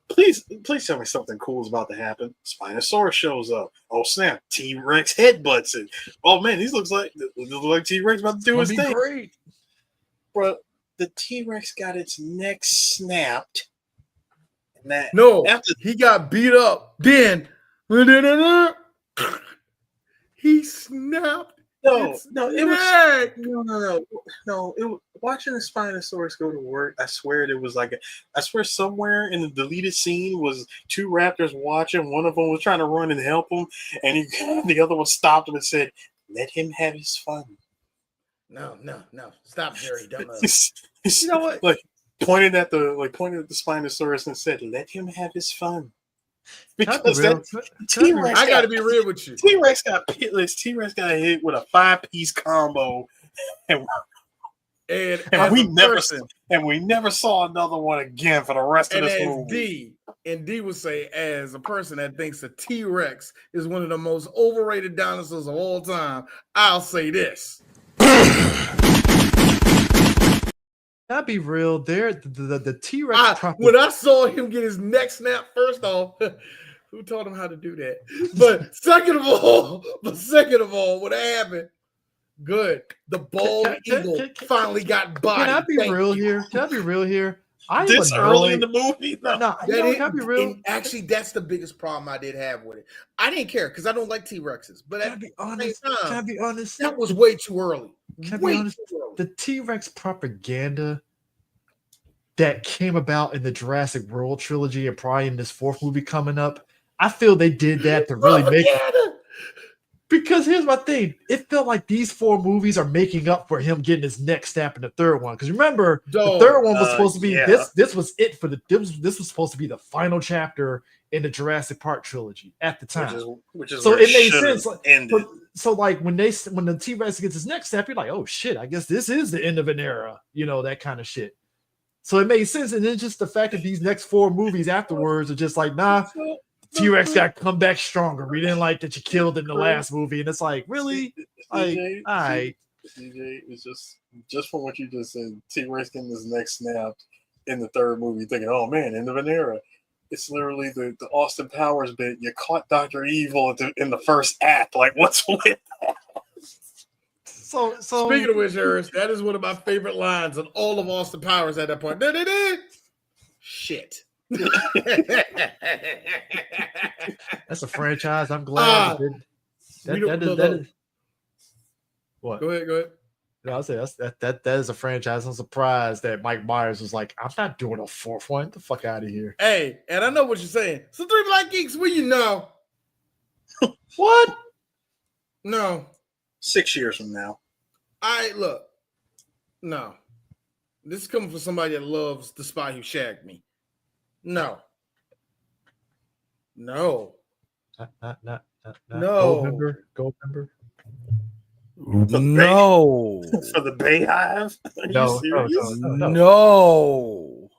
please tell me something cool is about to happen. Spinosaurus shows up. Oh, snap. T-Rex headbutts it. Oh, man, this looks like T-Rex about to do his thing. Great. Bro, the T-Rex got its neck snapped. He got beat up. Then he snapped Watching the Spinosaurus go to work, I swear it was like I swear somewhere in the deleted scene was two raptors watching. One of them was trying to run and help him, and the other one stopped him and said, "Let him have his fun." No. Stop, Jerry. Dumbass. You know what? Like pointed at the Spinosaurus and said, "Let him have his fun." Because T-Rex, I got to be real with you. T-Rex got pitless. T-Rex got hit with a 5-piece combo, and we never saw another one again for the rest of this movie. D would say, as a person that thinks a T-Rex is one of the most overrated dinosaurs of all time, I'll say this. I'll be real. The T-Rex. When I saw him get his neck snapped, first off, who taught him how to do that? But second of all, what happened? Good. The bald eagle finally got body. Can I be real here? This early in the movie? No, can I be real? And actually, that's the biggest problem I did have with it. I didn't care because I don't like T-Rexes. But Can I be honest? That was way too early. Can I be honest? The T-Rex propaganda that came about in the Jurassic World trilogy and probably in this fourth movie coming up, I feel they did that to really make it. Because here's my thing. It felt like these 4 movies are making up for him getting his neck snapped in the third one. Because remember, the third one was supposed to be this was it for this was supposed to be the final chapter in the Jurassic Park trilogy at the time. Which is so it made sense. So like when the T-Rex gets his neck snapped, you're like, oh shit, I guess this is the end of an era, that kind of shit. So it made sense. And then just the fact that these next 4 movies afterwards are just like, nah, T-Rex got to come back stronger. We didn't like that you killed in the last movie. And it's like, really? Like, all right. DJ, it's just from what you just said, T-Rex getting his neck snapped in the third movie, thinking, oh man, end of an era. It's literally the Austin Powers bit. You caught Dr. Evil in the first act. Like, what's with that? So speaking of which, Harris, that is one of my favorite lines in all of Austin Powers at that point. Shit. That's a franchise. I'm glad that is. What? Go ahead. No, I'll say that is a franchise. I'm surprised that Mike Myers was like, I'm not doing a fourth one. Get the fuck out of here. Hey, and I know what you're saying. So 3 Black Geeks, what you know? What? No. 6 years from now. Look. No. This is coming from somebody that loves The Spy Who Shagged Me. No. No. Gold member. No. For the Bayhive? No.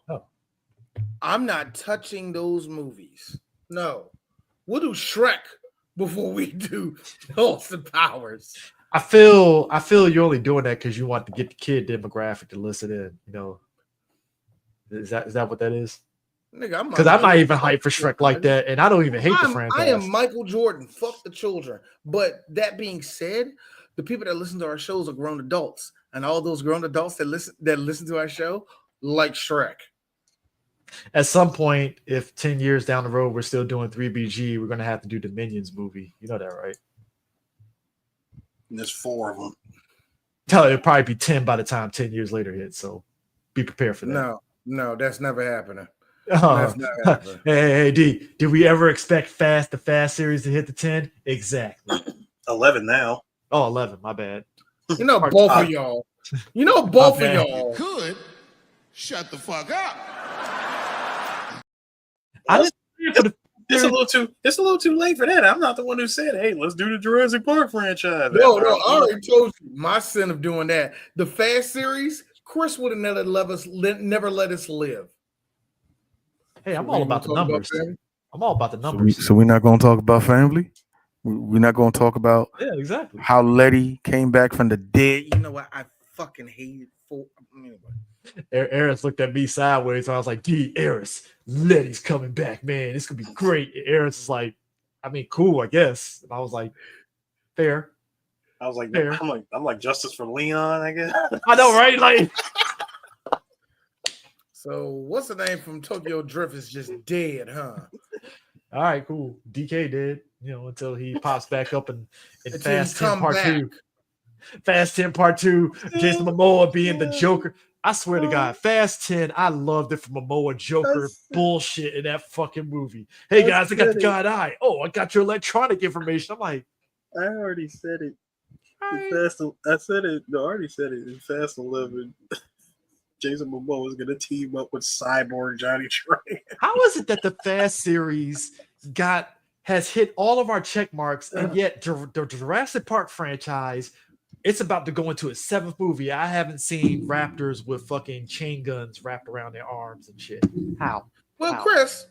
I'm not touching those movies. No. We'll do Shrek before we do Austin Powers. I feel you're only doing that because you want to get the kid demographic to listen in. Is that what that is? Nigga, because I'm not even hyped for Shrek like that, and I don't even hate the franchise. I am Michael Jordan. Fuck the children. But that being said, the people that listen to our shows are grown adults, and all those grown adults that listen to our show like Shrek. At some point, if 10 years down the road we're still doing 3BG, we're gonna have to do the Minions movie. You know that, right? And there's 4 of them. It'll probably be 10 by the time 10 years later hits. So be prepared for that. No, that's never happening. Hey, D, did we ever expect the Fast series to hit the 10? Exactly. 11 now. Oh, 11. My bad. You know, both of y'all. Could shut the fuck up. It's a little too late for that. I'm not the one who said, "Hey, let's do the Jurassic Park franchise." No, I already told you my sin of doing that. The Fast series, Chris would have never let us live. Hey, I'm all about the numbers. I'm all about the numbers. So we're not going to talk about family? We're not going to talk about exactly how Letty came back from the dead. You know what? I fucking hate it. Anyway. Eris looked at me sideways, so I was like, "D, Eris, Letty's coming back, man. This could be great." Eris is like, "I mean, cool, I guess." And I was like, "Fair." I was like, fair. I'm like Justice for Leon, I guess. I know, right? Like. So what's the name from Tokyo Drift is just dead, huh? All right, cool. DK did, until he pops back up in Fast 10 Part 2. Fast 10 Part 2, Jason Momoa being the Joker. I swear to God, Fast 10, I loved it from Momoa Joker bullshit in that fucking movie. Hey guys, I got the God Eye. Oh, I got your electronic information. I'm like, I already said it. right. I said it. No, I already said it. In Fast 11, Jason Momoa is going to team up with Cyborg Johnny Train. How is it that the Fast series has hit all of our check marks, and yet the Jurassic Park franchise, it's about to go into its 7th movie. I haven't seen raptors with fucking chain guns wrapped around their arms and shit. How? Well, How? Chris,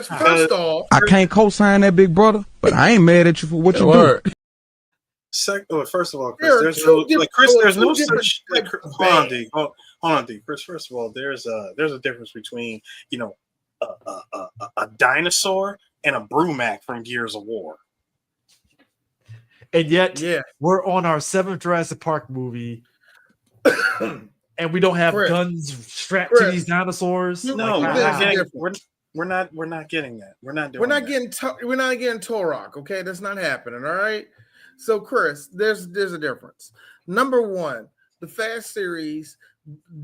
first off, I can't co-sign that, big brother, but I ain't mad at you for what you do. First of all, Chris, there's no such. Hold on, D. Chris. First of all, there's a difference between a dinosaur and a Brumac from Gears of War. And yet, we're on our 7th Jurassic Park movie, and we don't have guns strapped to these dinosaurs. No, we're not getting that. We're not getting Torok. Okay, that's not happening. All right. So, Chris, there's a difference. Number one, the Fast series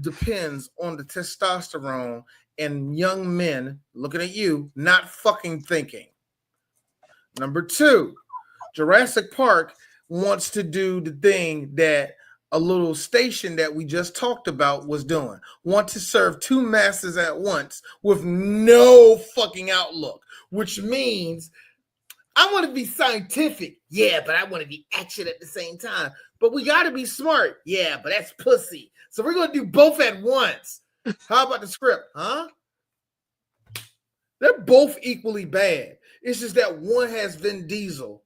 depends on the testosterone and young men looking at you, not fucking thinking. Number two, Jurassic Park wants to do the thing that a little station that we just talked about was doing. Want to serve two masses at once with no fucking outlook, which means I want to be scientific. Yeah, but I want to be action at the same time. But we got to be smart. Yeah, but that's pussy. So we're going to do both at once. How about the script? Huh? They're both equally bad. It's just that one has Vin Diesel.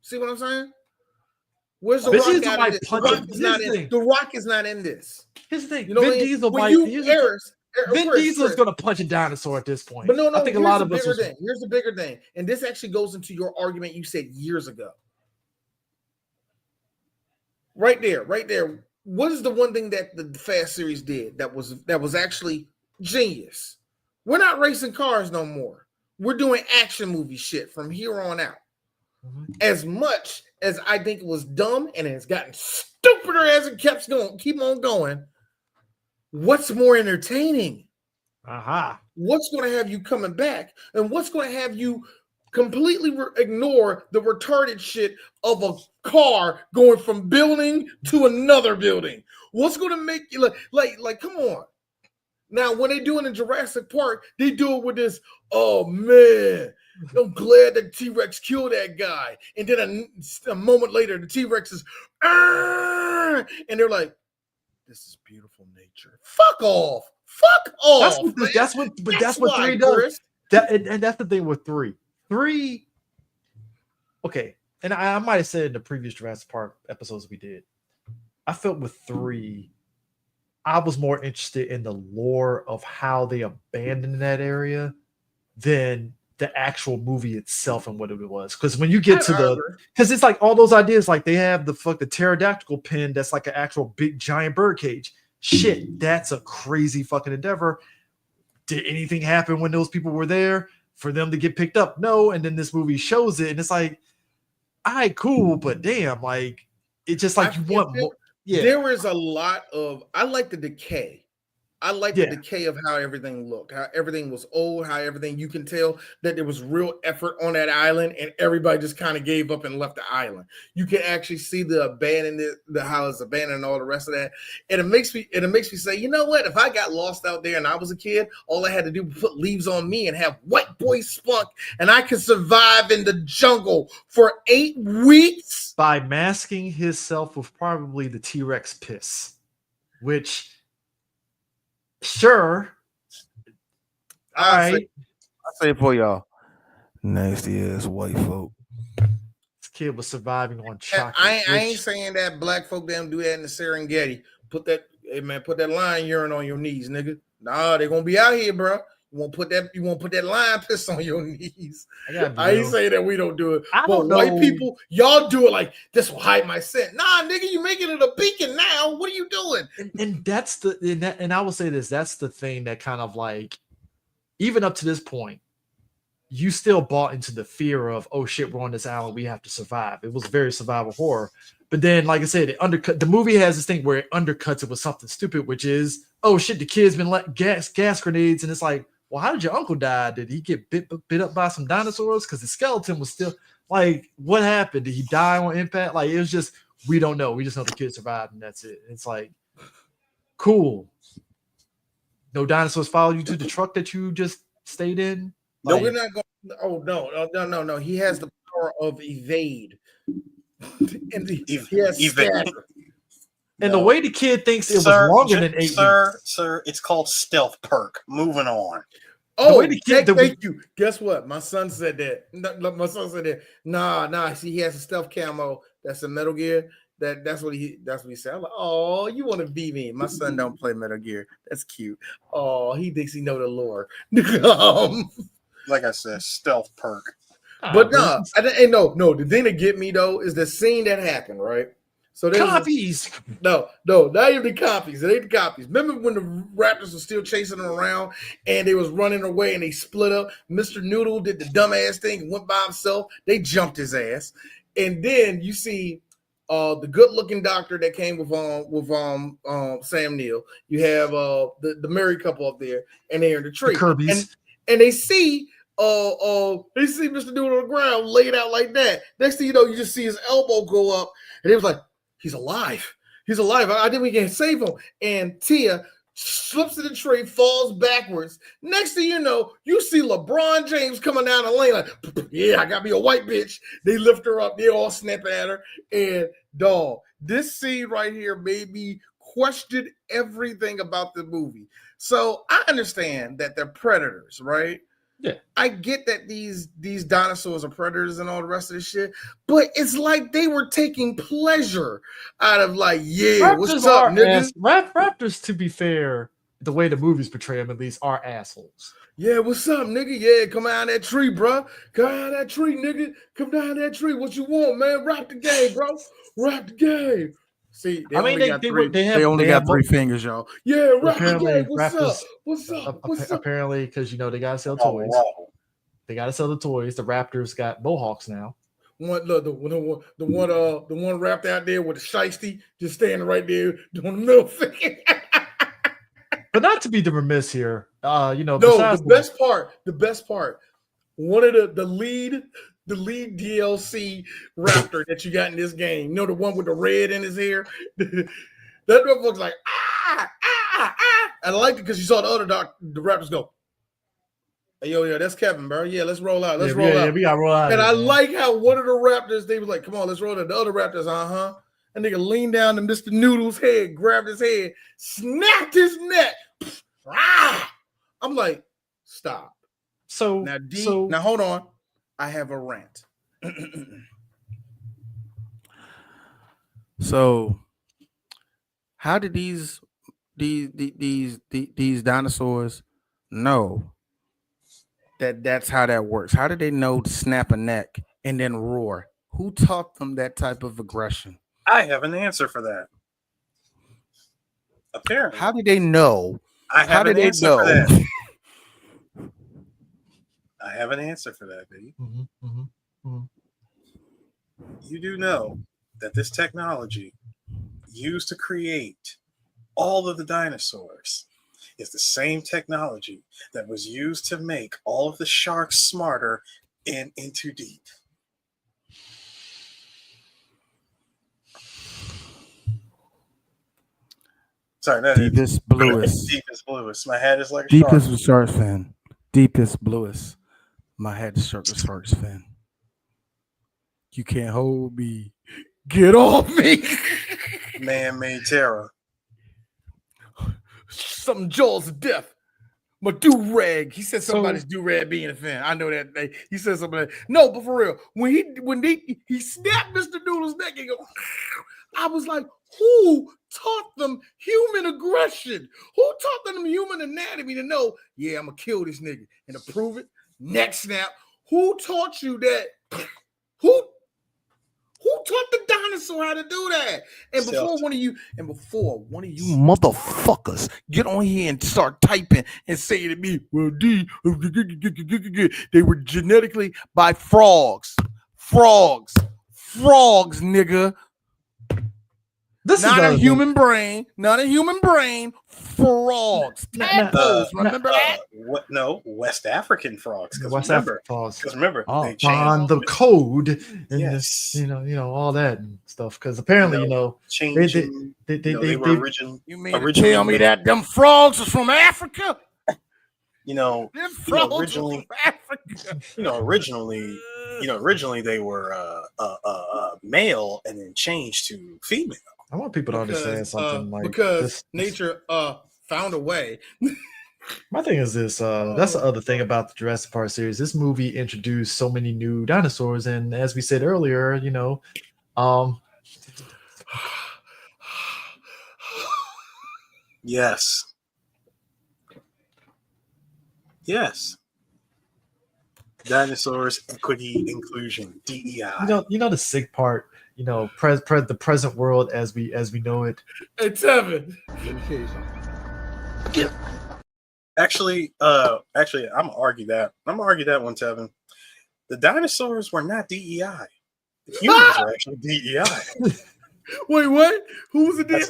See what I'm saying? Where's the Rock out of this? The Rock is not in this. Here's the thing. You know Vin Diesel Vin Diesel is going to punch a dinosaur at this point. But no, I think a lot of us. Here's the bigger thing, and this actually goes into your argument you said years ago. Right there. What is the one thing that the Fast series did that was actually genius? We're not racing cars no more. We're doing action movie shit from here on out. Mm-hmm. As much as I think it was dumb and it has gotten stupider as it keep on going. What's more entertaining? What's going to have you coming back? And what's going to have you completely ignore the retarded shit of a car going from building to another building? What's going to make you like come on. Now, when they do it in Jurassic Park, they do it with this, oh man, I'm glad that T-Rex killed that guy. And then a moment later, the T-Rex is, and they're like, this is beautiful nature. Fuck off. That's what 3 does. And that's the thing with 3. 3, okay, and I might have said in the previous Jurassic Park episodes we did, I felt with 3, I was more interested in the lore of how they abandoned that area than the actual movie itself and what it was. Because when you get because it's like all those ideas, like they have the pterodactyl pin that's like an actual big giant bird cage. Shit, that's a crazy fucking endeavor. Did anything happen when those people were there for them to get picked up? No. And then this movie shows it, and it's like, all right, cool, but damn, like it's just like you want more. Yeah, there is a lot of. I like the decay. I like the decay of how everything looked, how everything was old, how everything you can tell that there was real effort on that island, and everybody just kind of gave up and left the island. You can actually see the abandoned, the house abandoned, and all the rest of that. And it makes me say, you know what? If I got lost out there and I was a kid, all I had to do was put leaves on me and have white boy spunk, and I could survive in the jungle for 8 weeks by masking himself with probably the T-Rex piss, which. Sure. All right. I say it for y'all. Nasty ass white folk. This kid was surviving on chocolate. I ain't saying that black folk don't do that in the Serengeti. Put that lion urine on your knees, nigga. Nah, they're gonna be out here, bro. You won't put that lion piss on your knees. I ain't saying that we don't do it. But white people, y'all do it like this will hide my scent. Nah, nigga, you making it a beacon now. What are you doing? And that's and I will say this, that's the thing that kind of like, even up to this point, you still bought into the fear of, oh shit, we're on this island, we have to survive. It was very survival horror. But then, like I said, the movie has this thing where it undercuts it with something stupid, which is, oh shit, the kid's been let gas grenades, and it's like, well, how did your uncle die? Did he get bit up by some dinosaurs? Because the skeleton was still like, what happened? Did he die on impact? Like, it was just, we don't know. We just know the kid survived, and that's it. It's like, cool. No dinosaurs followed you to the truck that you just stayed in. No, Like, we're not going. Oh no! He has the power of evade. He has stagger. And the way the kid thinks it was longer than 8 weeks. Sir, it's called stealth perk. Moving on. Oh, thank you. Guess what? My son said that. Nah. See, he has a stealth camo. That's a Metal Gear. That's what he said. I'm like, oh, you want to be me? My son don't play Metal Gear. That's cute. Oh, he thinks he know the lore. Like I said, stealth perk. But no. The thing that get me though is the scene that happened, right? So copies. No, not even the copies. It ain't the copies. Remember when the Raptors were still chasing them around and they was running away and they split up? Mr. Noodle did the dumbass thing and went by himself. They jumped his ass. And then you see the good-looking doctor that came with Sam Neill. You have the married couple up there, and they're in the tree. The Kirby's. And they see Mr. Noodle on the ground laid out like that. Next thing you know, you just see his elbow go up, and it was like, he's alive. He's alive. I think we can save him. And Tia slips in the tree, falls backwards. Next thing you know, you see LeBron James coming down the lane like, yeah, I got me a white bitch. They lift her up. They all snap at her. And dog, this scene right here made me question everything about the movie. So I understand that they're predators, right? Yeah, I get that these dinosaurs are predators and all the rest of this shit, but it's like they were taking pleasure out of like, yeah, what's up, nigga? Raptors, to be fair, the way the movies portray them, at least, are assholes. Yeah, what's up, nigga? Yeah, come down that tree, bro. Come down that tree, nigga. Come down that tree. What you want, man? Rap the game, bro. Rap the game. See, they only got three fingers, y'all. Yeah, rap the game. What's up? Apparently, because they gotta sell toys. Wow. They gotta sell the toys. The Raptors got mohawks now. The one wrapped out there with the shiesty just standing right there doing the middle finger. But not to be the remiss here, the best part. One of the lead DLC raptor that you got in this game. The one with the red in his hair. That motherfucker's like And I liked it because you saw the Raptors go, hey, yo, that's Kevin, bro. Yeah, let's roll out. Let's roll out. Yeah, we got to roll out. And I like how one of the Raptors, they was like, come on, let's roll out. The other Raptors, And nigga leaned down to Mr. Noodle's head, grabbed his head, snapped his neck. I'm like, stop. Now hold on. I have a rant. So, how did these dinosaurs know that's how that works? How did they know to snap a neck and then roar? Who taught them that type of aggression? I have an answer for that. Apparently. How did they know? I have an answer for that. I have an answer for that, baby. You do know that this technology used to create all of the dinosaurs is the same technology that was used to make all of the sharks smarter and into deep. Sorry, no, deepest bluest. Deepest bluest. My head is like a deepest shark. Sharks fan. Deepest bluest. My head is Sharks fan. You can't hold me. Get off me. Man-made terror. Something Jaws of death. My do-rag. He said somebody's do-rag being a fan. I know that. He said something like that. No, but for real, when he snapped Mr. Noodle's neck and go, I was like, who taught them human aggression? Who taught them human anatomy to know, yeah, I'm going to kill this nigga and to prove it? Neck snap. Who taught you that? Who taught the dinosaur how to do that? And before Self. one of you motherfuckers get on here and start typing and saying to me, well, they were genetically by frogs, nigga. This Not is a human brain, frogs. Tadpoles, remember that? What? No, West African frogs. West African frogs. Because remember, they changed on the code and yes, you know all that and stuff. Because apparently, changing. they were originally. You mean to tell me that them frogs was from Africa? Them frogs originally, from Africa. Originally they were male and then changed to female. I want people to understand something because nature found a way. My thing is this. That's the other thing about the Jurassic Park series. This movie introduced so many new dinosaurs, and as we said earlier, Yes. Dinosaurs, equity, inclusion, DEI. You know the sick part. The present world as we know it. Hey, Tevin. Actually, I'm gonna argue that. One, Tevin. The dinosaurs were not DEI. The humans were actually DEI. Wait, what? Who was the DEI?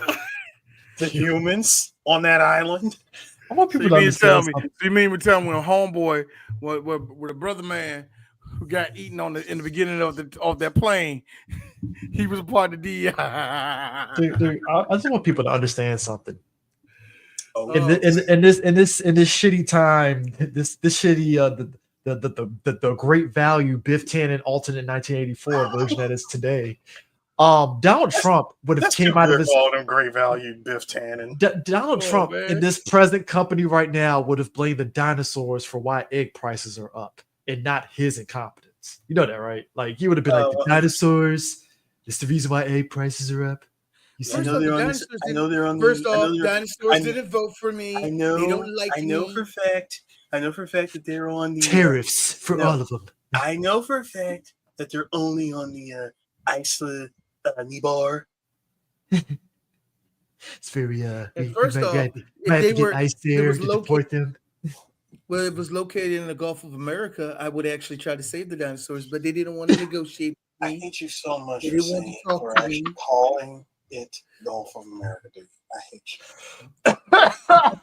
The humans on that island. I want people to understand something. You mean to tell me when homeboy, with the brother man who got eaten in the beginning of that plane, he was a part of the DEI. Dude, I just want people to understand something. Oh. In this shitty time, this shitty the great value Biff Tannen alternate 1984 version that is today. Donald Trump would have came out of this all them great value Biff Tannen. Donald Trump in this present company right now would have blamed the dinosaurs for why egg prices are up and not his incompetence. You know that, right? Like he would have been like the dinosaurs. It's the reason why egg prices are up. I know they're on the. First off, dinosaurs didn't vote for me. I know. They don't like I know me. for a fact. that they're on the tariffs for all of them. I know for a fact that they're only on the Isla Nibar. It's very first off, if they were ice there to deport them. Well, it was located in the Gulf of America. I would actually try to save the dinosaurs, but they didn't want to negotiate. I hate you so much They for didn't want saying to talk for to actually me. calling it Gulf of America, dude. I hate you. I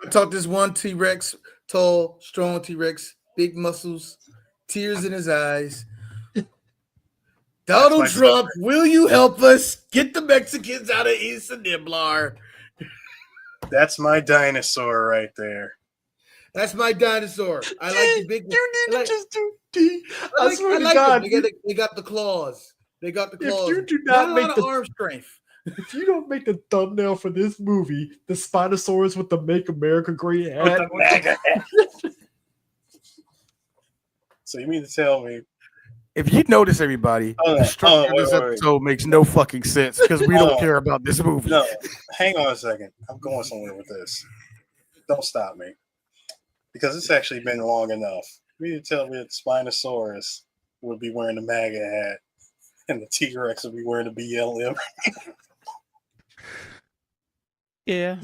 taught this one T-Rex, tall, strong T-Rex, big muscles, tears in his eyes. Donald Trump, will you help us get the Mexicans out of Isa Niblar? That's my dinosaur right there. That's my dinosaur. I like the big one. You need to just do D. I swear to like God. they got the claws. They got the claws. If you do not a make lot the of arm strength. If you don't make the thumbnail for this movie, the Spinosaurus with the Make America Great hat. So you mean to tell me? If you notice, everybody, the structure of this episode makes no fucking sense because we don't care about this movie. No, hang on a second. I'm going somewhere with this. Don't stop me. Because it's actually been long enough. You mean to tell me that the Spinosaurus would be wearing the MAGA hat and the T-Rex would be wearing the BLM? Yeah.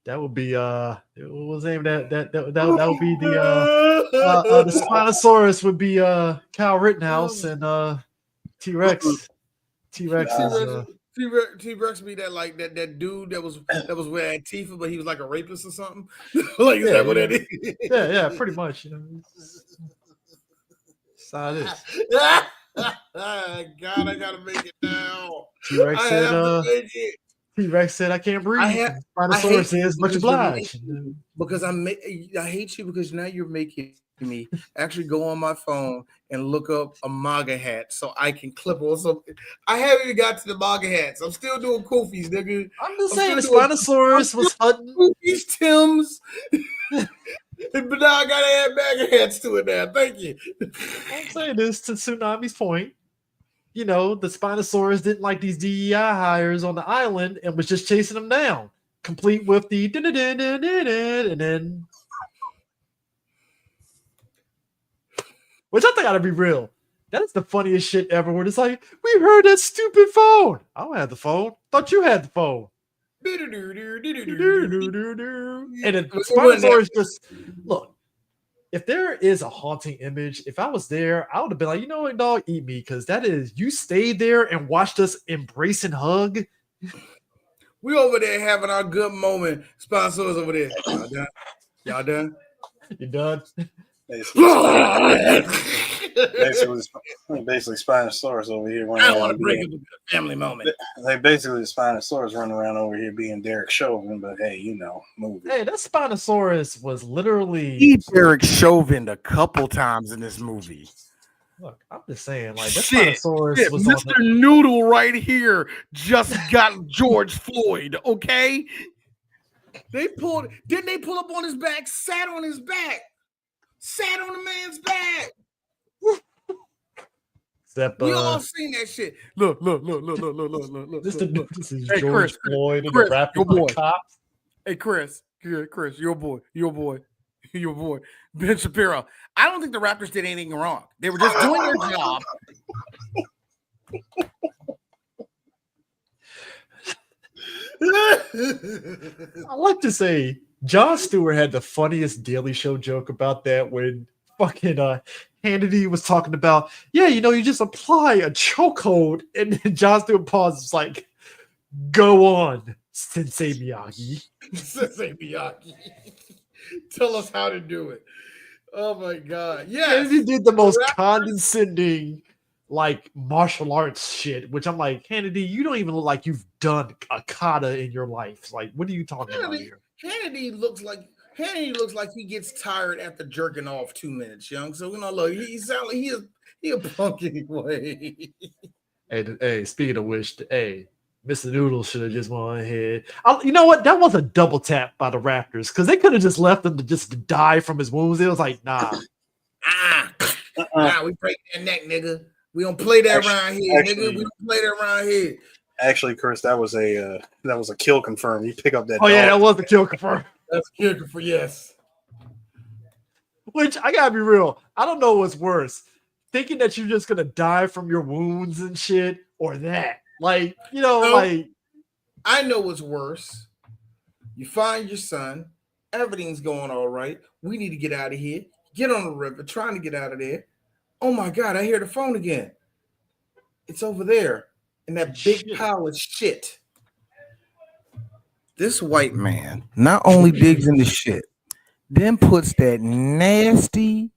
That would be what was the name of that would be the Spinosaurus would be Kyle Rittenhouse and T-Rex. T-Rex is T-Rex be that dude that was wearing Antifa, but he was like a rapist or something. Like, is that what it is? Yeah, pretty much. That's how it is. God, I gotta make it now. T-Rex said, "I can't breathe." Spinosaurus says, "Much obliged." Because I hate you because now you're making me actually go on my phone and look up a MAGA hat so I can clip on something. I haven't even got to the MAGA hats. I'm still doing Koofies, nigga. I'm just saying the Spinosaurus was hunting Koofies, Tims. But now I gotta add MAGA hats to it now. Thank you. I'm saying this to Tsunami's point. The Spinosaurus didn't like these DEI hires on the island and was just chasing them down, complete with the and then. Which I think gotta be real. That is the funniest shit ever. Where it's like, we heard that stupid phone. I don't have the phone. Thought you had the phone. And then Spinosaurus just look. If there is a haunting image, if I was there, I would have been like, you know what, dog, eat me, because that is you stayed there and watched us embrace and hug. We over there having our good moment. Sponsors over there. Y'all done? Y'all done? You done? Basically, Spinosaurus over here. I don't want to break up a family moment. They basically the Spinosaurus running around over here being Derek Chauvin, but hey, you know, movie. Hey, that Spinosaurus was literally Derek Chauvin a couple times in this movie. Look, I'm just saying, like that Shit, Spinosaurus was Mr. Noodle right here just got George Floyd. Okay, Didn't they pull up on his back? Sat on his back. Sat on the man's back. Except, we all seen that shit. Look. This is hey, George Chris, Floyd and Chris, the rapper your boy. cops. Hey, Chris, your boy, Ben Shapiro. I don't think the Raptors did anything wrong. They were just doing their job. I like to say Jon Stewart had the funniest Daily Show joke about that when fucking Hannity was talking about, yeah, you know, you just apply a chokehold, and then Jon Stewart pauses like, go on, Sensei Miyagi. Sensei Miyagi. Tell us how to do it. Oh my god. Yeah. And he did the most condescending like martial arts shit, which I'm like, Hannity, you don't even look like you've done a kata in your life. Like, what are you talking about here? Hannity looks like he gets tired after jerking off 2 minutes, young. So you know, look, he sounds like he a punk anyway. Hey, speaking of which, hey, Mr. Noodle should have just went ahead. You know what? That was a double tap by the Raptors because they could have just left him to just die from his wounds. It was like, nah. Nah, we break that neck, nigga. We don't play that around here, nigga. We don't play that around here. Actually, Chris, that was a kill confirmed. You pick up that. Oh, yeah, that was the kill confirmed. That's a kill confirmed, yes. Which, I gotta be real, I don't know what's worse. Thinking that you're just gonna die from your wounds and shit, or that. Like, you know, like. I know what's worse. You find your son, everything's going all right. We need to get out of here. Get on the river, trying to get out of there. Oh my God, I hear the phone again. It's over there in that big pile of shit. This white man not only digs in the shit, then puts that nasty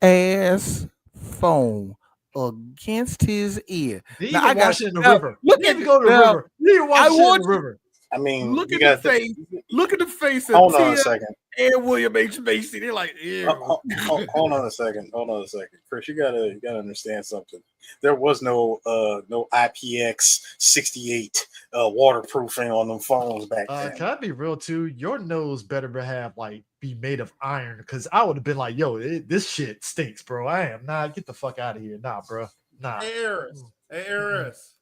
ass phone against his ear. Now, I got it in the river. Look at me go to the river. You watch it in the river. I mean, look at the face. Look at the face of hold on a second. And William H. Macy. They're like, hold on a second. Chris, you gotta understand something. There was no IPX68 waterproofing on them phones back then. Can I be real too? Your nose better be made of iron, because I would have been like, yo, this shit stinks, bro. I am not. Get the fuck out of here. Nah, bro. Nah. Hey, Eris.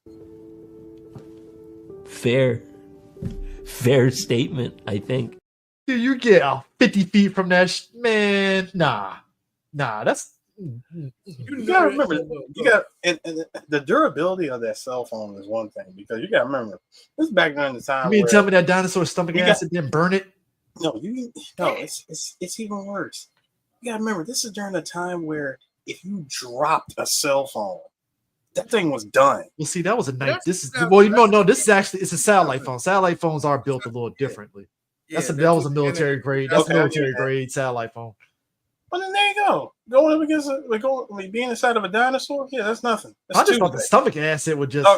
Fair statement, I think. Dude, you get 50 feet from that man. Nah, that's. You gotta remember, and the durability of that cell phone is one thing, because you gotta remember this is back during the time. You mean tell me that dinosaur stomach acid didn't burn it? No, it's even worse. You gotta remember, this is during a time where if you dropped a cell phone, that thing was done. Well, see, that was a night. This is This is actually it's a satellite phone. Satellite phones are built a little differently. That was a military grade. That's a military grade satellite phone. Well, then there you go. Going up against being inside of a dinosaur. Yeah, that's nothing. I just thought the stomach acid would just.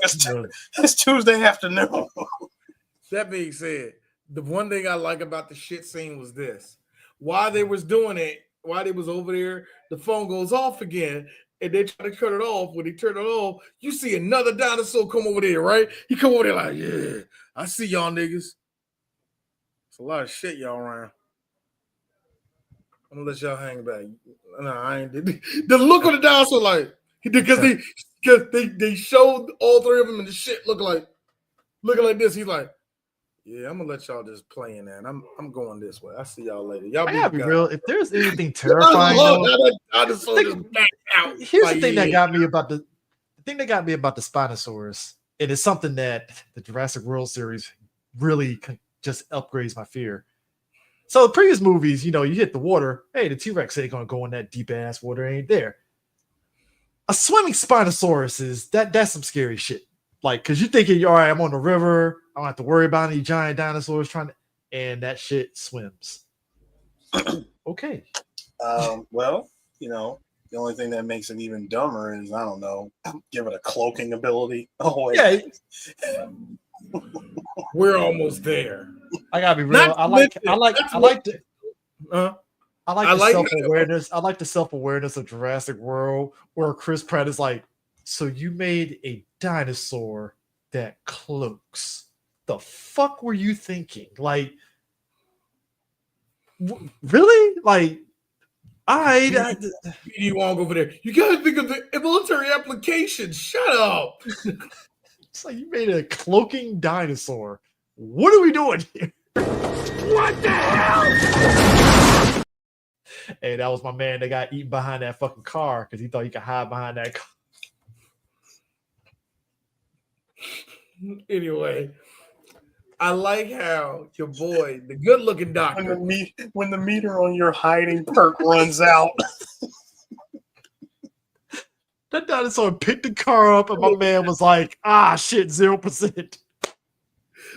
It's Tuesday afternoon. That being said, the one thing I like about the shit scene was this: while they was doing it, while they was over there, the phone goes off again, and they try to turn it off. When they turn it off, you see another dinosaur come over there, right? He come over there like, yeah, I see y'all niggas. It's a lot of shit y'all around. I'm gonna let y'all hang back. No, I ain't. The look on the dinosaur like because they showed all three of them and the shit looking like this. He's like, Yeah, I'm gonna let y'all just play in that. I'm going this way. I see y'all later. Y'all I be gotta be God. real. If there's anything I terrifying, love though, how that dinosaur just backed out. here's Like, the thing that yeah. got me about the thing that got me about the Spinosaurus. It is something that the Jurassic World series really just upgrades my fear. So the previous movies, you hit the water. Hey, the T-Rex ain't gonna go in that deep ass water. Ain't there? A swimming Spinosaurus that's some scary shit. Like, cause you're thinking, all right, I'm on the river. I don't have to worry about any giant dinosaurs and that shit swims. Okay. Well, the only thing that makes it even dumber is, I don't know, give it a cloaking ability. Oh, wait. Yeah. We're almost there. I gotta be real. I like the self-awareness. I like the self-awareness of Jurassic World, where Chris Pratt is like, so you made a dinosaur that cloaks. The fuck were you thinking? Like, really? Like, you won't go over there. You gotta think of the military applications. Shut up. It's like you made a cloaking dinosaur. What are we doing here? What the hell? Hey, that was my man that got eaten behind that fucking car because he thought he could hide behind that car. Anyway, I like how your boy, the good-looking doctor, when the meter on your hiding perk runs out, that dinosaur picked the car up, and my man was like, shit, 0%.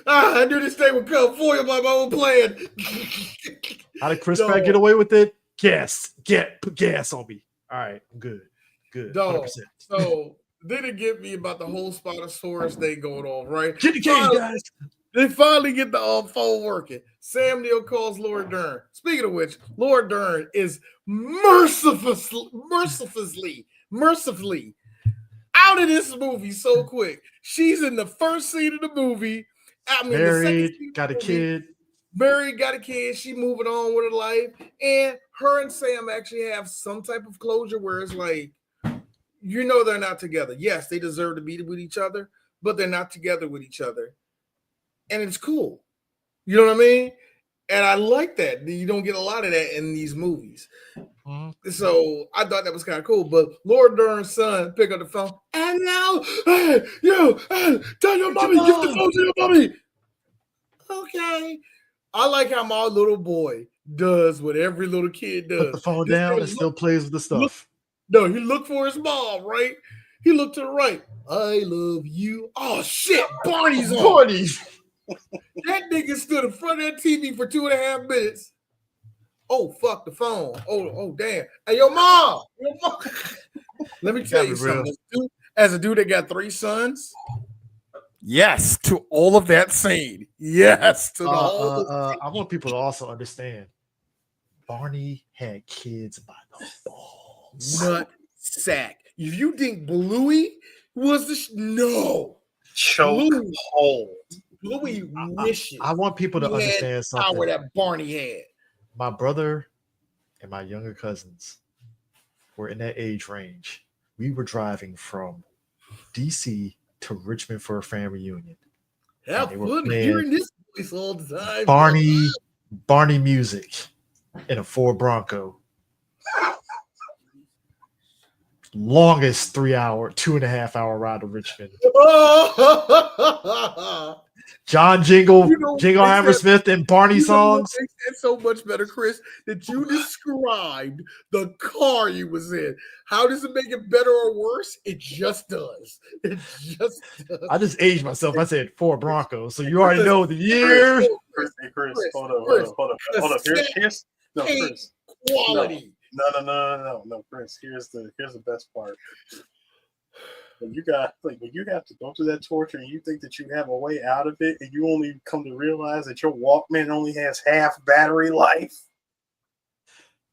I knew this thing would come foiled by my own plan. How did Chris Pratt get away with it? Put gas on me. All right, I'm good. 100%. So they didn't get me about the whole Spinosaurus thing going on, right? Get the cage, guys. They finally get the phone working. Sam Neill calls Laura Dern. Speaking of which, Laura Dern is mercifully out of this movie so quick. She's in the first scene of the movie. Married, got a kid. Married, got a kid. She moving on with her life. And her and Sam actually have some type of closure where it's like, they're not together. Yes, they deserve to be with each other, but they're not together with each other. And it's cool. You know what I mean? And I like that. You don't get a lot of that in these movies. Mm-hmm. So I thought that was kind of cool. But Laura Dern's son picked up the phone. And now, tell your mommy, give the phone to your mommy. Okay. I like how my little boy does what every little kid does. Put the phone down and still plays with the stuff. He looked for his mom, right? He looked to the right. I love you. Oh, shit. Barney's on. Barney. That nigga stood in front of that TV for 2.5 minutes. Oh, fuck the phone. Oh, damn. Hey, your mom. Let me tell you something. As a dude that got 3 sons, yes to all of that scene. Yes to the whole I want people to also understand Barney had kids by the balls. Nut sack. If you think Bluey was no. Choke hold. Bluey wishes. I want people to understand something. Power that Barney had. My brother and my younger cousins were in that age range. We were driving from DC to Richmond for a family reunion. Have fun hearing this voice all the time. Barney music in a Ford Bronco. Longest 2.5 hour ride to Richmond. John Jingle Hammersmith, and Barney songs. It's so much better, Chris, that you described the car you was in. How does it make it better or worse? It just does. It just does. I just aged myself. I said Ford Bronco, so you already know the year. Chris, hold up. Here's Chris. Quality. No, Chris. Here's the best part. When you have to go through that torture and you think that you have a way out of it, and you only come to realize that your Walkman only has half battery life.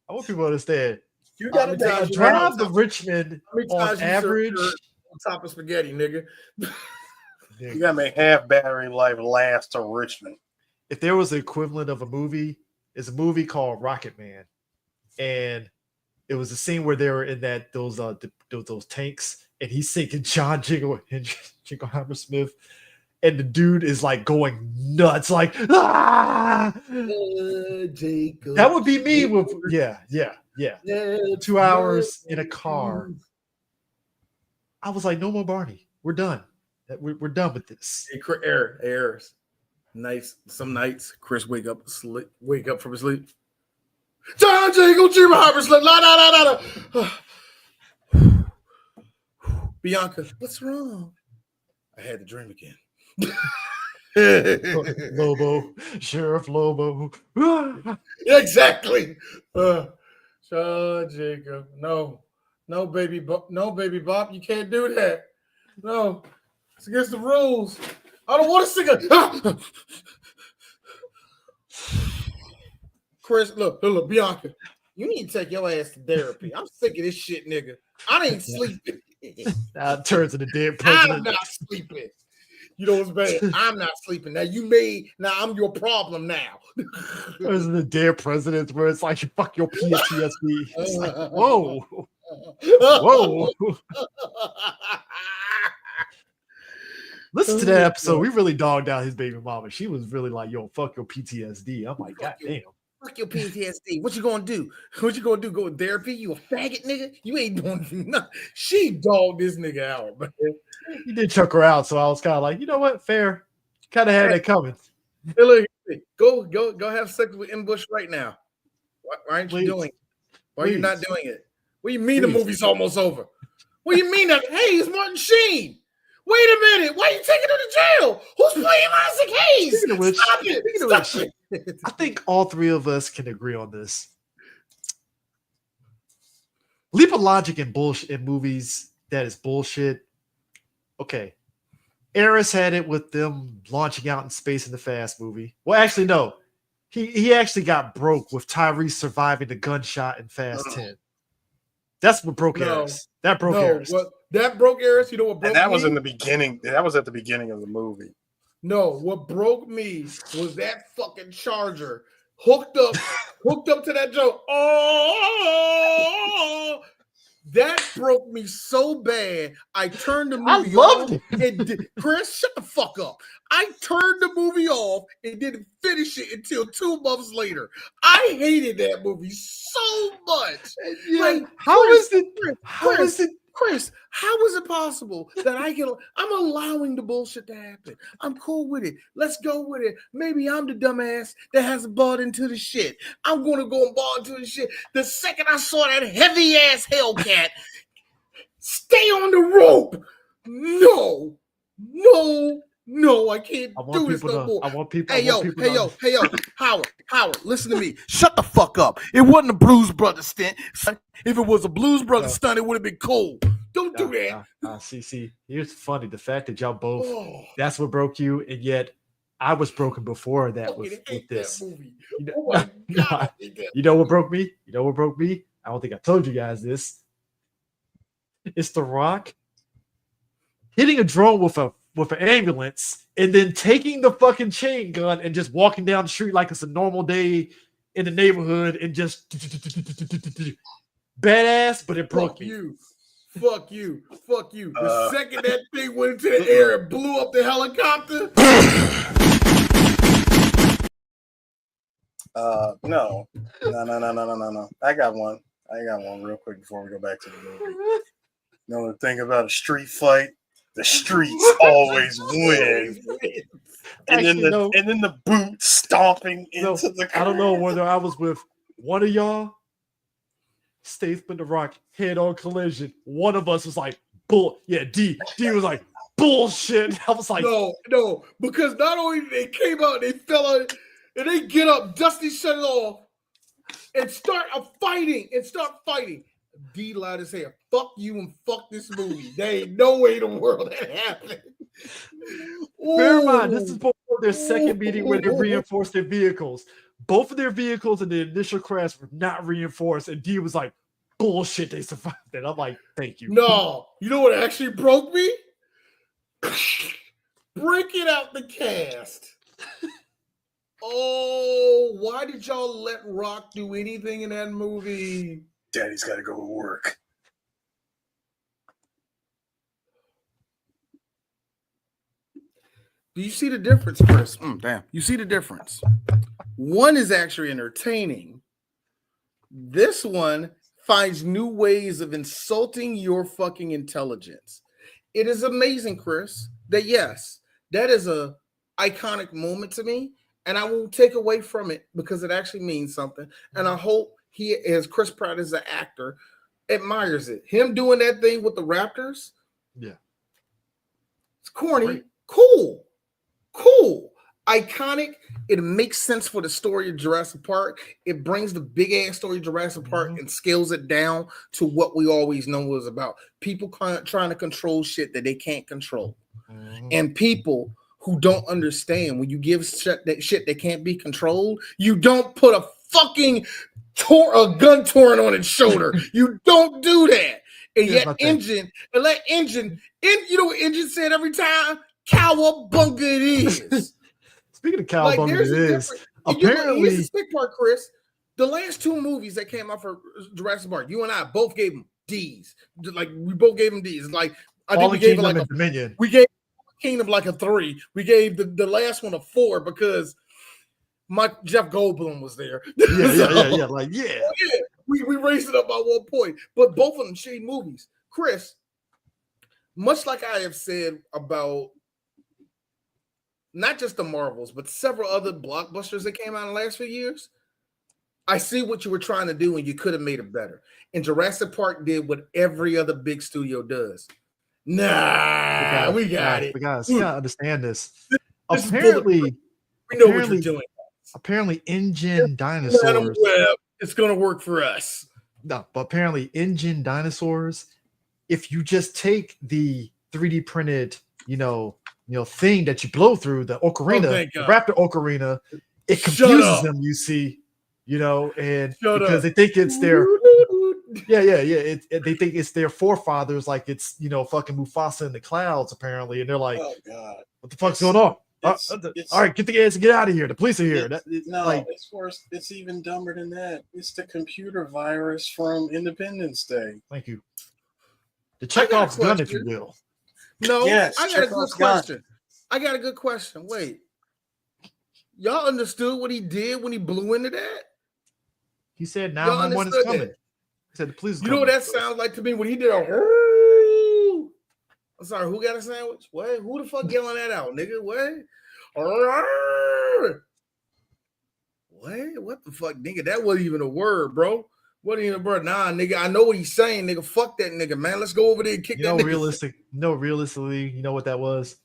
I want people to understand. You got to drive to Richmond on average on top of spaghetti, nigga. You got to make half battery life last to Richmond. If there was the equivalent of a movie, it's a movie called Rocket Man, and it was a scene where they were in those tanks. And he's singing John Jingle Hammersmith. and the dude is like going nuts, like ah! Jacob. That would be me with yeah. 2 hours in a car. I was like, no more Barney. We're done. We're done with this. Hey, Harris. Nights, some nights, Chris wake up from his sleep. John Jacob, Jim Harvard, la. Bianca, what's wrong? I had the dream again. Lobo, Sheriff Lobo. Exactly. John Jacob, no, baby Bob, you can't do that. No, it's against the rules. I don't want to sing it. Chris, look, Bianca, you need to take your ass to therapy. I'm sick of this shit, nigga. I ain't sleeping. Now it turns into dead president. I'm not sleeping. You know what's bad? I'm not sleeping. Now I'm your problem now. There's the dead presidents where it's like, fuck your PTSD. It's like, whoa. Listen to that episode. We really dogged out his baby mama. She was really like, yo, fuck your PTSD. I'm like, God damn. Fuck your PTSD. What you gonna do? Go to therapy? You a faggot, nigga? You ain't doing nothing. She dogged this nigga out, man. He did chuck her out, so I was kind of like, you know what? Fair. Kind of had that coming. Hey, look, go have sex with Bush right now. Why aren't you doing it? Why are you not doing it? What do you mean the movie's almost over? What do you mean that? Hey, it's Martin Sheen. Wait a minute. Why are you taking him to jail? Who's playing Isaac Hayes? Stop it. I think all three of us can agree on this. Leap of logic in bullshit in movies that is bullshit. Okay. Eris had it with them launching out in space in the Fast movie. Well, actually, no. He actually got broke with Tyrese surviving the gunshot in Fast 10. That's what broke Eris. That broke Eris. That broke Eris. You know what broke and that me? was in the beginning. That was at the beginning of the movie. No, what broke me was that fucking charger hooked up to that joke. Oh, that broke me so bad. I turned the movie off. Chris, shut the fuck up. I turned the movie off and didn't finish it until 2 months later. I hated that movie so much. Yeah, how is it? Chris, how is it possible that I'm allowing the bullshit to happen? I'm cool with it. Let's go with it. Maybe I'm the dumbass that hasn't bought into the shit. I'm going to go and buy into the shit. The second I saw that heavy ass Hellcat stay on the rope. No, I can't do this no more. I want people. Hey, yo, Howard, listen to me. Shut the fuck up. It wasn't a Blues Brothers stunt. If it was a Blues Brothers stunt, it would have been cool. Don't do that. See, here's funny. The fact that y'all both, that's what broke you, and yet I was broken before that with this. You know what broke me? I don't think I told you guys this. It's The Rock hitting a drone with an ambulance and then taking the fucking chain gun and just walking down the street like it's a normal day in the neighborhood and just badass, but it broke me. Fuck you. The second that thing went into the air and blew up the helicopter. No. I got one real quick before we go back to the movie. You know the thing about a street fight? The streets always win. And then the boot stomping into the car. I don't know whether I was with one of y'all, Statesman The Rock, head-on collision. One of us was like, D was like, bullshit. I was like, no, because not only they came out, they fell out, and they get up, Dusty shut it off, and start fighting. D lied his hair. Fuck you and fuck this movie. There ain't no way in the world that happened. Bear in mind, this is before their second meeting where they reinforced their vehicles. Both of their vehicles in the initial crash were not reinforced, and D was like, bullshit, they survived it. I'm like, thank you. No, you know what actually broke me? Breaking out the cast. Oh, why did y'all let Rock do anything in that movie? Daddy's got to go to work. Do you see the difference, Chris? Damn. You see the difference. One is actually entertaining. This one finds new ways of insulting your fucking intelligence. It is amazing, Chris, that yes, that is a iconic moment to me, and I won't take away from it because it actually means something. And I hope he, as Chris Pratt as an actor, admires it. Him doing that thing with the Raptors, yeah, it's corny, great. cool, iconic. It makes sense for the story of Jurassic Park. It brings the big ass story of Jurassic Park and scales it down to what we always know was about people trying to control shit that they can't control, and people who don't understand when you give shit that can't be controlled, you don't put a fucking gun torn on its shoulder. You don't do that. And yet, Engine, you know what Engine said every time? Cowabunga it is. Speaking of cowabunga, it is. Apparently, here's the sick part, Chris. The last two movies that came out for Jurassic Park, you and I both gave them D's. Like we both gave them D's. Like I think we gave it like a Dominion. We gave Kingdom like a 3. We gave the last one a 4 because Jeff Goldblum was there. Yeah. We raised it up by 1 point, but both of them shitty movies. Chris, much like I have said about not just the Marvels, but several other blockbusters that came out in the last few years, I see what you were trying to do and you could have made it better. And Jurassic Park did what every other big studio does. We got it. Guys, you gotta understand this. Apparently, we know what you're doing. Apparently, Engine dinosaurs. It's gonna work for us. No, but apparently, Engine dinosaurs. If you just take the 3D printed, thing that you blow through the ocarina, the Raptor ocarina, it confuses them. You see, and because they think it's their. They think it's their forefathers, like it's fucking Mufasa in the clouds, apparently, and they're like, "Oh God, what the fuck's going on?" All right, get the ass and get out of here. The police are here. It's worse. It's even dumber than that. It's the computer virus from Independence Day. Thank you. The Chekhov's gun, if you will. No, yes, I got a good question. I got a good question. Wait, y'all understood what he did when he blew into that? He said 911 is coming. That? He said the police. You know what that sounds like to me when he did a. I'm sorry, who got a sandwich? What? Who the fuck yelling that out, nigga? What? What the fuck, nigga? That wasn't even a word, bro. What even a word? Nah, nigga. I know what he's saying, nigga. Fuck that nigga, man. Let's go over there and kick that nigga. Realistically, you know what that was?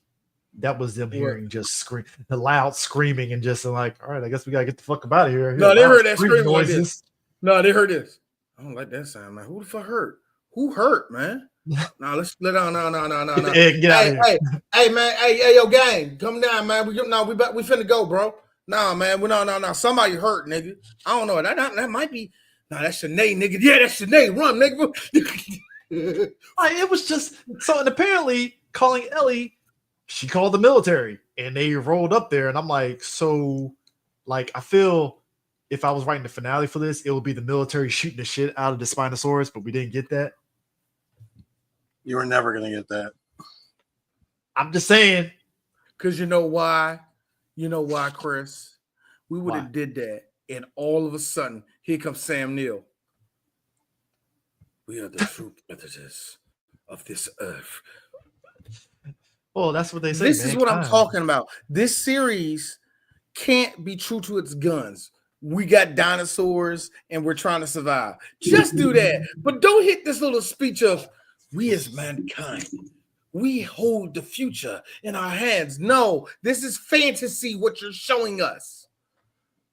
That was them hearing just the loud screaming and just like, all right, I guess we gotta get the fuck out of here. No, they heard that screaming like this. No, they heard this. I don't like that sound, man. Who the fuck hurt? Who hurt, man? Nah, let's let on. No. Get out of here. Hey, man. Hey, yo, gang, come down, man. We finna go, bro. Nah, man. No. Somebody hurt, nigga. I don't know. That might be. Nah, that's Sinead, nigga. Yeah, that's Sinead. Run, nigga. It was just so, and apparently calling Ellie, she called the military, and they rolled up there, and I'm like, so, like, I feel. If I was writing the finale for this, it would be the military shooting the shit out of the Spinosaurus, but we didn't get that. You were never going to get that. I'm just saying. Because you know why? You know why, Chris? We would have did that, and all of a sudden, here comes Sam Neill. We are the true predators of this earth. Well, that's what they say. This is what I'm talking about. This series can't be true to its guns. We got dinosaurs and we're trying to survive. Just do that. But don't hit this little speech of we as mankind, we hold the future in our hands. No, this is fantasy, what you're showing us.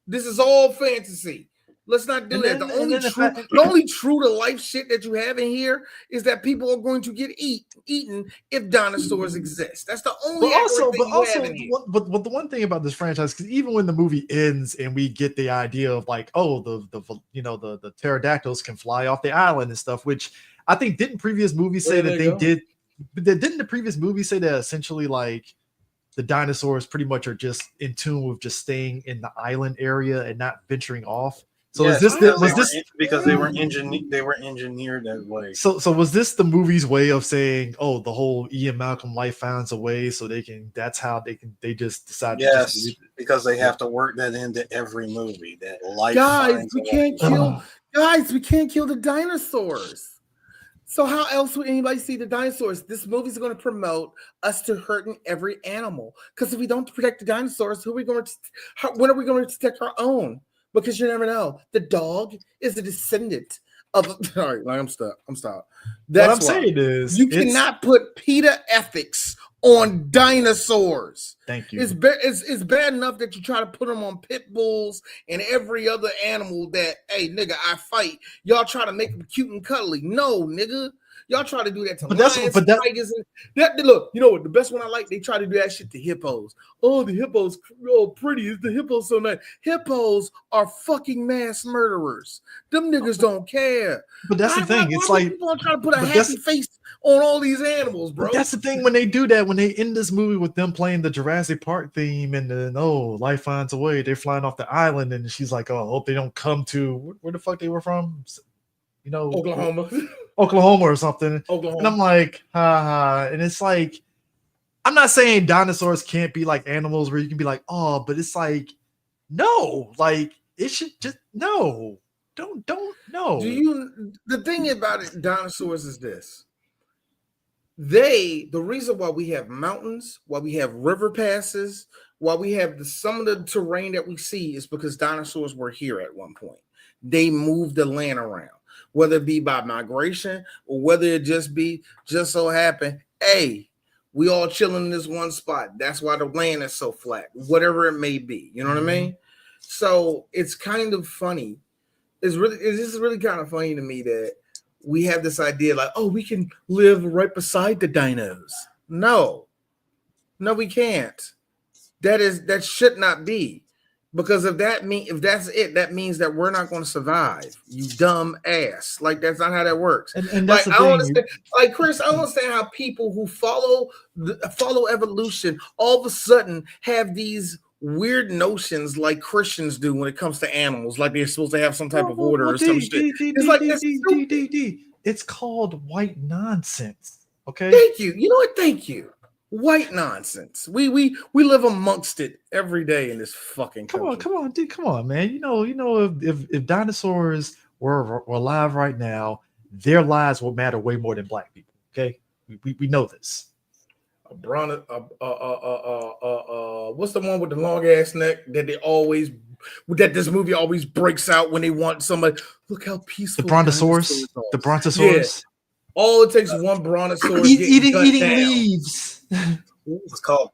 This is all fantasy. Let's not do that. The only true to life shit that you have in here is that people are going to get eaten if dinosaurs exist. That's the only. But the one thing about this franchise, because even when the movie ends and we get the idea of like, oh, the pterodactyls can fly off the island and stuff, which I think didn't previous movies say that they did. But didn't the previous movie say that essentially like the dinosaurs pretty much are just in tune with just staying in the island area and not venturing off? So Yes, is this because they were engineered that way. so was this the movie's way of saying, oh, the whole Ian Malcolm life finds a way, so that's how they just decide to just Yes, because they have to work that into every movie. That life Guys, finds we a way. can't kill. Guys, we can't kill the dinosaurs. So how else would anybody see the dinosaurs? This movie's going to promote us to hurting every animal. Because if we don't protect the dinosaurs, when are we going to protect our own? Because you never know. The dog is a descendant of. All right, I'm stuck. That's what I'm why. saying is You cannot put PETA ethics on dinosaurs. Thank you. It's bad enough that you try to put them on pit bulls and every other animal that, hey, nigga, I fight. Y'all try to make them cute and cuddly. No, nigga. Y'all try to do that to lions, tigers. Look, you know what? The best one I like, they try to do that shit to hippos. Oh, the hippos, pretty. Is the hippos so nice? Hippos are fucking mass murderers. Them niggas don't care. But that's the thing. It's like people are trying to put a happy face on all these animals, bro. But that's the thing when they do that, when they end this movie with them playing the Jurassic Park theme and then life finds a way, they're flying off the island and she's like, oh, I hope they don't come to where the fuck they were from, Oklahoma or something. Oklahoma. And I'm like, ha. And it's like, I'm not saying dinosaurs can't be like animals where you can be like, oh, but it's like, no, like it should just no. Don't no. The thing about it, dinosaurs is this. The reason why we have mountains, why we have river passes, why we have some of the terrain that we see is because dinosaurs were here at one point. They moved the land around, whether it be by migration or whether it just so happened, hey, we all chilling in this one spot. That's why the land is so flat, whatever it may be. You know what I mean? So it's kind of funny. This is really kind of funny to me that we have this idea like, oh, we can live right beside the dinos. No, we can't. That should not be, because if that's it, that means that we're not going to survive. You dumb ass. Like that's not how that works. And that's like I understand, like Chris, I understand how people who follow evolution all of a sudden have these weird notions like Christians do when it comes to animals, like they're supposed to have some type of order or some shit. It's like it's called white nonsense. Okay. Thank you. You know what? Thank you. White nonsense. We live amongst it every day in this fucking country. Come on, man. You know, if dinosaurs were alive right now, their lives would matter way more than black people. Okay, we know this. What's the one with the long ass neck that this movie always breaks out when they want somebody? Look how peaceful. The brontosaurus. The brontosaurus. Yeah. All it takes is one brontosaurus eating leaves. It's called.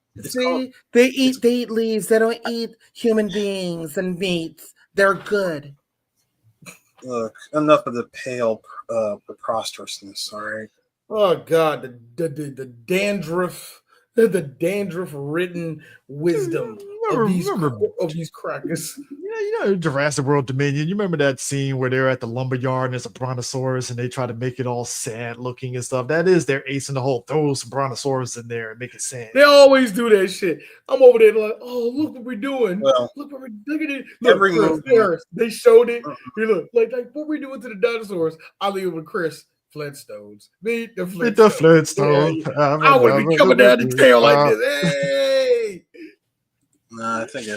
They eat leaves. They don't eat human beings and meats. They're good. Look, enough of the pale preposterousness. All right. Oh God, the dandruff, the dandruff-ridden wisdom of these crackers. You know, Jurassic World Dominion. You remember that scene where they're at the lumber yard and there's a brontosaurus and they try to make it all sad looking and stuff. That is their ace in the hole. Throw some brontosaurus in there and make it sad. They always do that shit. I'm over there like, oh, look what we're doing. Well, look at it. Look, every Chris, they showed it. You look like what we doing to the dinosaurs. I'll leave it with Chris. Flintstones. Meet the Flintstones. Yeah. I would be coming down the tail like this. Hey. Nah, I think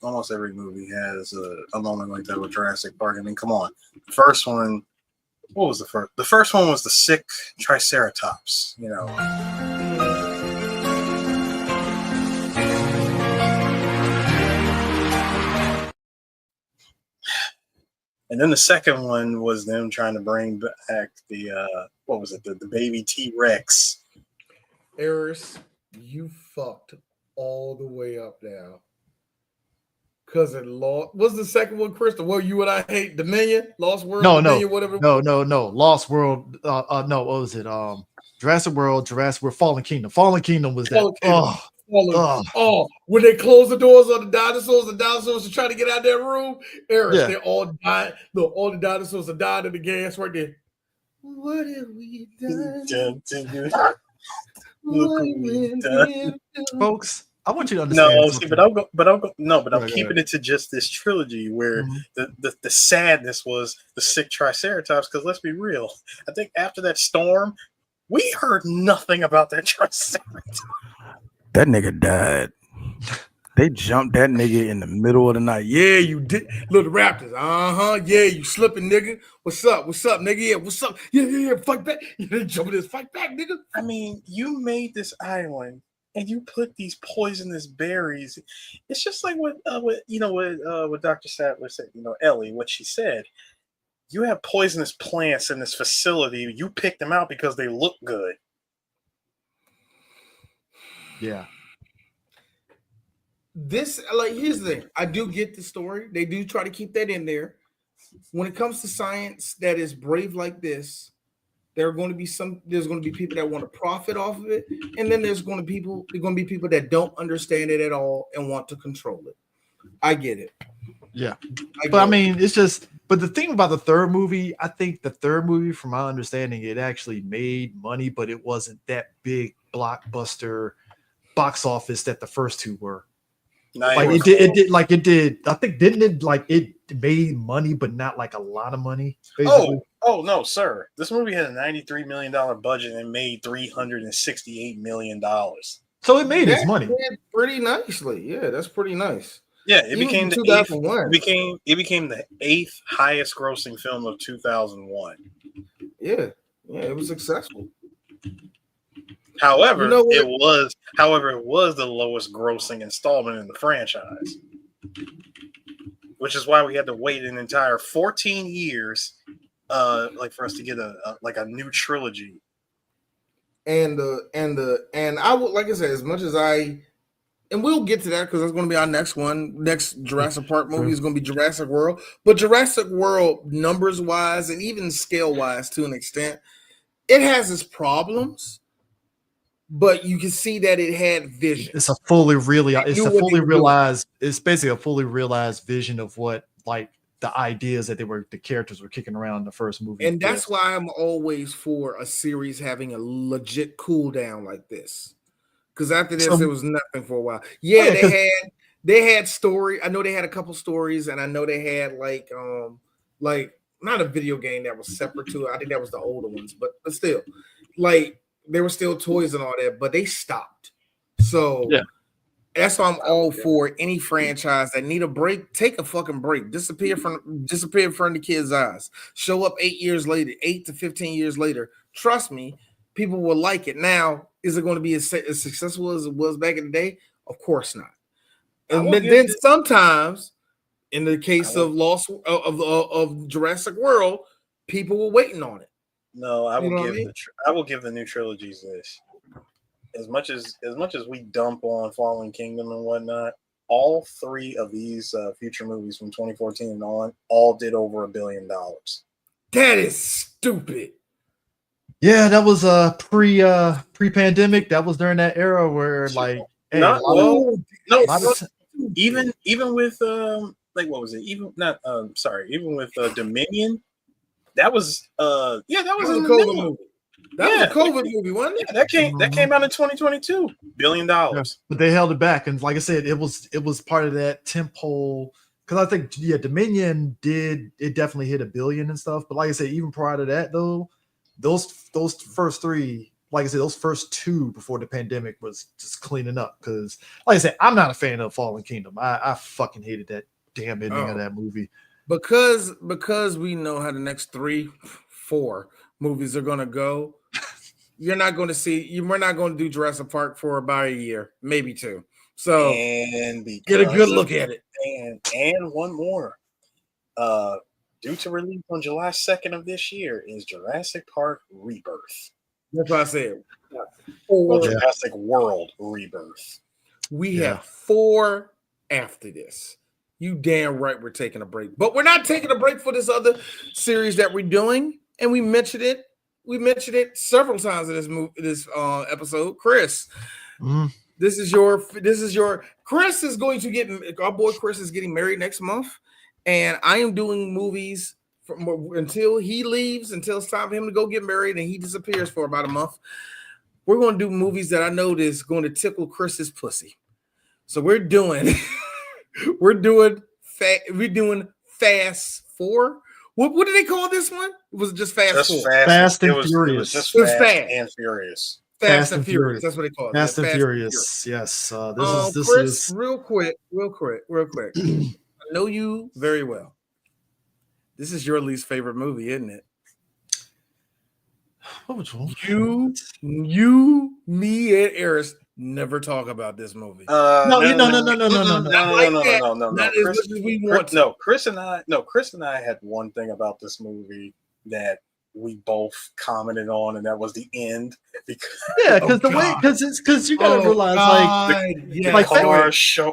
almost every movie has a moment like that with Jurassic Park. I mean, come on. The first one, what was the first? The first one was the sick Triceratops, you know. And then the second one was them trying to bring back the what was it? The baby T-Rex. Eris, you fucked all the way up now. Cause it lost. What's the second one, Chris? The one you and I hate, Dominion, Lost World, Dominion, whatever. No, Lost World. No, what was it? Jurassic World, Fallen Kingdom. Fallen Kingdom was that. When they close the doors on the dinosaurs are trying to get out of that room. Eris, they all died. Look, all the dinosaurs are dying in the gas right there. What have we done? Folks, I want you to understand. No, see, but I'm Right, keeping it to just this trilogy where Mhm. the sadness was the sick Triceratops. Because let's be real, I think after that storm, we heard nothing about that Triceratops. That nigga died. They jumped that nigga in the middle of the night. Yeah, you did. Look, the Raptors. Yeah, you slipping, nigga. What's up? What's up, nigga? Yeah, what's up? Yeah. Fight back. They jumping this. Fight back, nigga. I mean, you made this island and you put these poisonous berries. It's just like what Dr. Sattler said. Ellie, what she said. You have poisonous plants in this facility. You picked them out because they look good. Yeah. This, like, here's the thing. I do get the story. They do try to keep that in there. When it comes to science that is brave like this, there's going to be people that want to profit off of it, and then there's going to be people that don't understand it at all and want to control it. I get it. Yeah. But I mean, it's just, but the thing about the third movie, I think the third movie, from my understanding, it actually made money, but it wasn't that big blockbuster box office that the first two were. Like it did. I think didn't it like it made money, but not like a lot of money. Basically. Oh no, sir! This movie had a $93 million budget and made $368 million. So it made its money pretty nicely. Yeah, that's pretty nice. Yeah, it became the eighth. It became the 8th highest grossing film of 2001. Yeah, it was successful. However, it was the lowest grossing installment in the franchise, which is why we had to wait an entire 14 years, for us to get a new trilogy. And I would, like I said, as much as and we'll get to that because that's going to be our next one. Next Jurassic Park movie is going to be Jurassic World, but Jurassic World, numbers wise and even scale wise to an extent, it has its problems. But you can see that it had vision. It's basically a fully realized vision of what, like, the ideas that the characters were kicking around in the first movie. And that's why I'm always for a series having a legit cool down like this. Because after this, there was nothing for a while. Yeah, they had story. I know they had a couple stories, and I know they had like not a video game that was separate to it. I think that was the older ones, but still, like, there were still toys and all that, but they stopped. So yeah, that's why I'm all for any franchise that need a break. Take a fucking break. Disappear from the kids' eyes. Show up 8 to 15 years later. Trust me, people will like it. Now, is it going to be as successful as it was back in the day? Of course not. And then sometimes, in the case of Jurassic World, people were waiting on it. No, I will give the new trilogies this. As much as we dump on Fallen Kingdom and whatnot, all 3 of these future movies from 2014 and on all did over $1 billion. That is stupid. Yeah, that was pre-pandemic. That was during that era where even with what was it? Even with Dominion. That was a COVID movie. That was a COVID movie, wasn't it? Yeah, that came out in 2022. $1 billion. Yeah, but they held it back, and like I said, it was part of that tempo. Because I think Dominion definitely hit $1 billion and stuff. But like I said, even prior to that, though, those first 3, like I said, those first 2 before the pandemic was just cleaning up. Because like I said, I'm not a fan of Fallen Kingdom. I fucking hated that damn ending of that movie. Because we know how the next 3-4 movies are gonna go. We're not going to do Jurassic Park for about a year, maybe 2. So get a good look at it. And one more. Due to release on July 2nd of this year is Jurassic Park Rebirth. That's what I said. Jurassic World Rebirth. We have 4 after this. You damn right we're taking a break. But we're not taking a break for this other series that we're doing. And we mentioned it. We mentioned it several times in this episode. Chris, this is your Chris is going to get, our boy Chris is getting married next month. And I am doing movies until he leaves, until it's time for him to go get married and he disappears for about a month. We're going to do movies that I know is going to tickle Chris's pussy. So we're doing we're doing Fast 4. What did they call this one? Was it just Fast 4? Fast and It was Furious. just It was Fast fast. and Furious. Fast and Furious. That's what they call it. Fast Yeah, and Furious. Yes. This Chris, is real quick. I know you very well. This is your least favorite movie, isn't it? Which one? You, me, and Eris never talk about this movie. No. Not as much as we want to. Chris and I had one thing about this movie that we both commented on, and that was the end. Because you gotta realize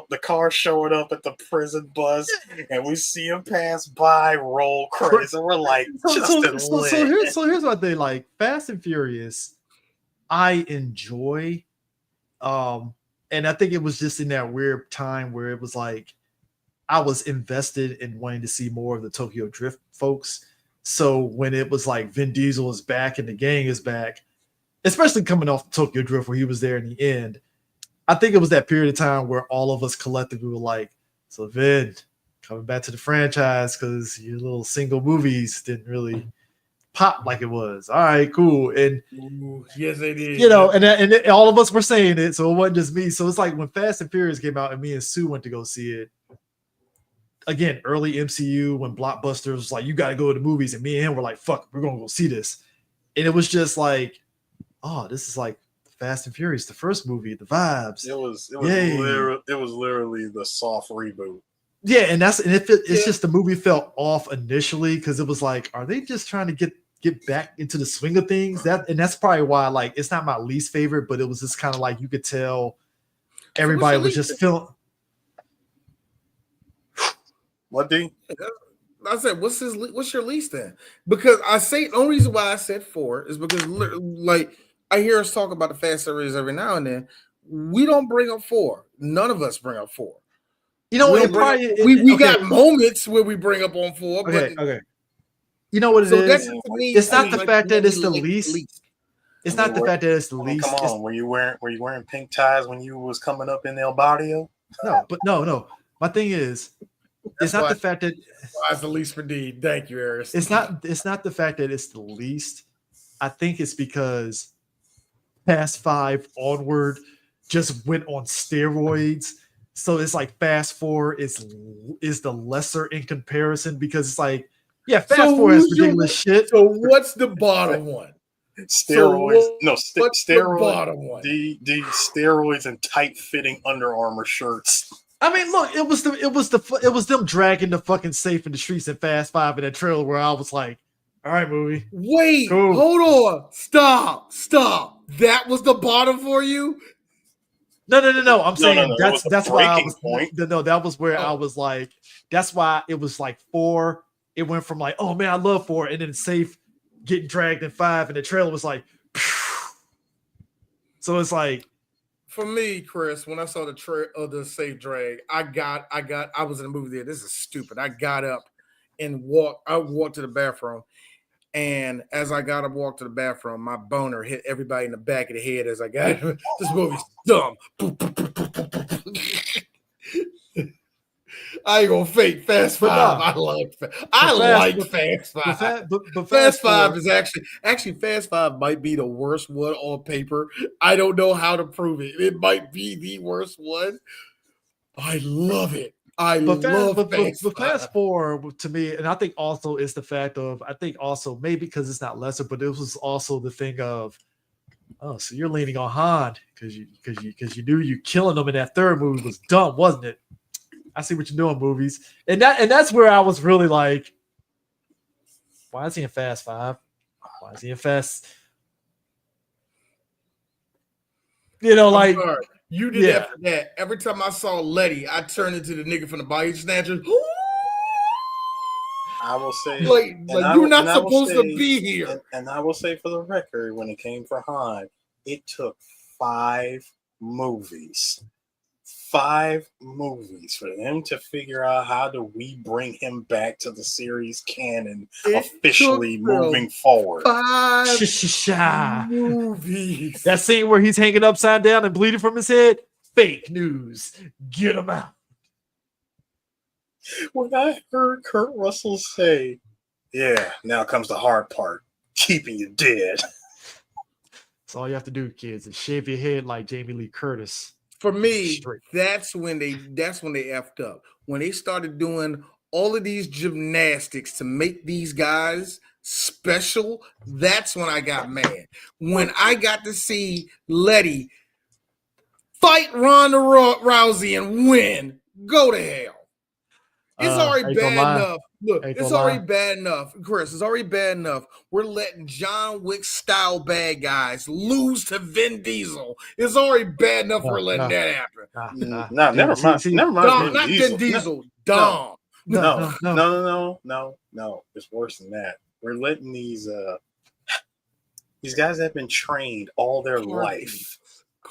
the car showing up at the prison bus, and we see him pass by, roll credits, and we're like, here's what they like. Fast and Furious, I enjoy, and I think it was just in that weird time where it was like I was invested in wanting to see more of the Tokyo Drift folks. So when it was like Vin Diesel is back and the gang is back, especially coming off Tokyo Drift where he was there in the end, I think it was that period of time where all of us collectively were like, so Vin, coming back to the franchise because your little single movies didn't really pop like it was. All right, cool. And yes, they did. And all of us were saying it, so it wasn't just me. So it's like when Fast and Furious came out and me and Sue went to go see it, again, early MCU when Blockbuster was like, you got to go to the movies. And me and him were like, fuck, we're going to go see this. And it was just like, oh, this is like Fast and Furious, the first movie, the vibes. It was literally the soft reboot. Yeah, it's just the movie felt off initially because it was like, are they just trying to get back into the swing of things? That's probably why, like, it's not my least favorite, but it was just kind of like you could tell everybody was just feeling. What, D? I said, what's your least then? Because I say the only reason why I said 4 is because like I hear us talk about the Fast series every now and then. We don't bring up 4. None of us bring up 4. You know, we got moments where we bring up on 4. Okay. You know what it is? It's not the fact that it's the least. It's not the fact that it's the least. Come on, were you wearing pink ties when you was coming up in El Barrio? No. My thing is, it's not the fact that it's the least for D. Thank you, Eris. It's not the fact that it's the least. I think it's because Fast 5 onward just went on steroids. So it's like Fast 4 is the lesser in comparison because it's like, yeah, Fast 4 has ridiculous shit. So what's the bottom one? Steroids. What's the bottom one? The steroids and tight fitting Under Armour shirts. I mean, look, it was them dragging the fucking safe in the streets in Fast 5 in that trailer where I was like, all right, movie. Wait, hold on. Stop. That was the bottom for you? No. I'm saying that's why I was point. No, that was where I was like, that's why it was like 4. It went from like, oh man, I love 4, and then safe getting dragged in 5, and the trailer was like, phew. So it's like, for me, Chris, when I saw the safe drag, I was in the movie there. This is stupid. I got up and walked to the bathroom. And as I got up, walked to the bathroom, my boner hit everybody in the back of the head as I got this movie's dumb. I ain't gonna fake Fast 5. I like Fast 5. But Fast 5 is actually Fast 5 might be the worst one on paper. I don't know how to prove it. It might be the worst one. I love it. Fast 4 to me, and I think also it's the fact of, I think also maybe because it's not lesser, but it was also the thing of, oh, so you're leaning on Han because you knew you killing them in that third movie was dumb, wasn't it? I see what you're doing, movies, and that's where I was really like, why is he in Fast 5? Why is he in Fast? You know, like. You did after that. Every time I saw Letty, I turned into the nigga from the Body Snatchers. I will say, like you're not supposed to be here. And I will say, for the record, when it came for Han, it took 5 movies. 5 movies for them to figure out how do we bring him back to the series canon officially moving forward. 5 movies. That scene where he's hanging upside down and bleeding from his head, fake news. Get them out. When I heard Kurt Russell say, "Yeah, now comes the hard part, keeping you dead." That's all you have to do, kids, is shave your head like Jamie Lee Curtis. For me, Straight. that's when they effed up. When they started doing all of these gymnastics to make these guys special, that's when I got mad. When I got to see Letty fight Ronda Rousey and win, go to hell. It's already bad enough. Look, it's already bad enough. Chris, it's already bad enough. We're letting John Wick style bad guys lose to Vin Diesel. It's already bad enough we're letting that happen. Never mind. Never mind. Dom, not Vin Diesel. Dom. No. It's worse than that. We're letting these guys that have been trained all their life.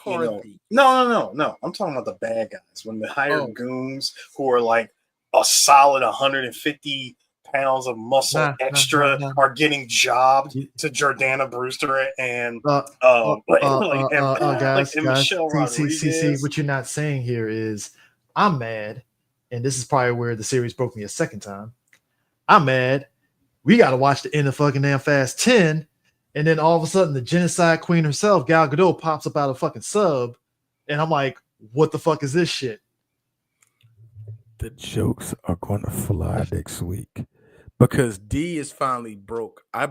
No. I'm talking about the bad guys. When the hired goons who are like a solid 150 pounds of muscle extra are getting jobbed to Jordana Brewster and guys, Michelle Rodriguez. See, what you're not saying here is I'm mad, and this is probably where the series broke me a second time. I'm mad. We got to watch the end of fucking damn Fast 10, and then all of a sudden the genocide queen herself, Gal Gadot, pops up out of fucking sub, and I'm like, what the fuck is this shit? The jokes are going to fly next week because D is finally broke. I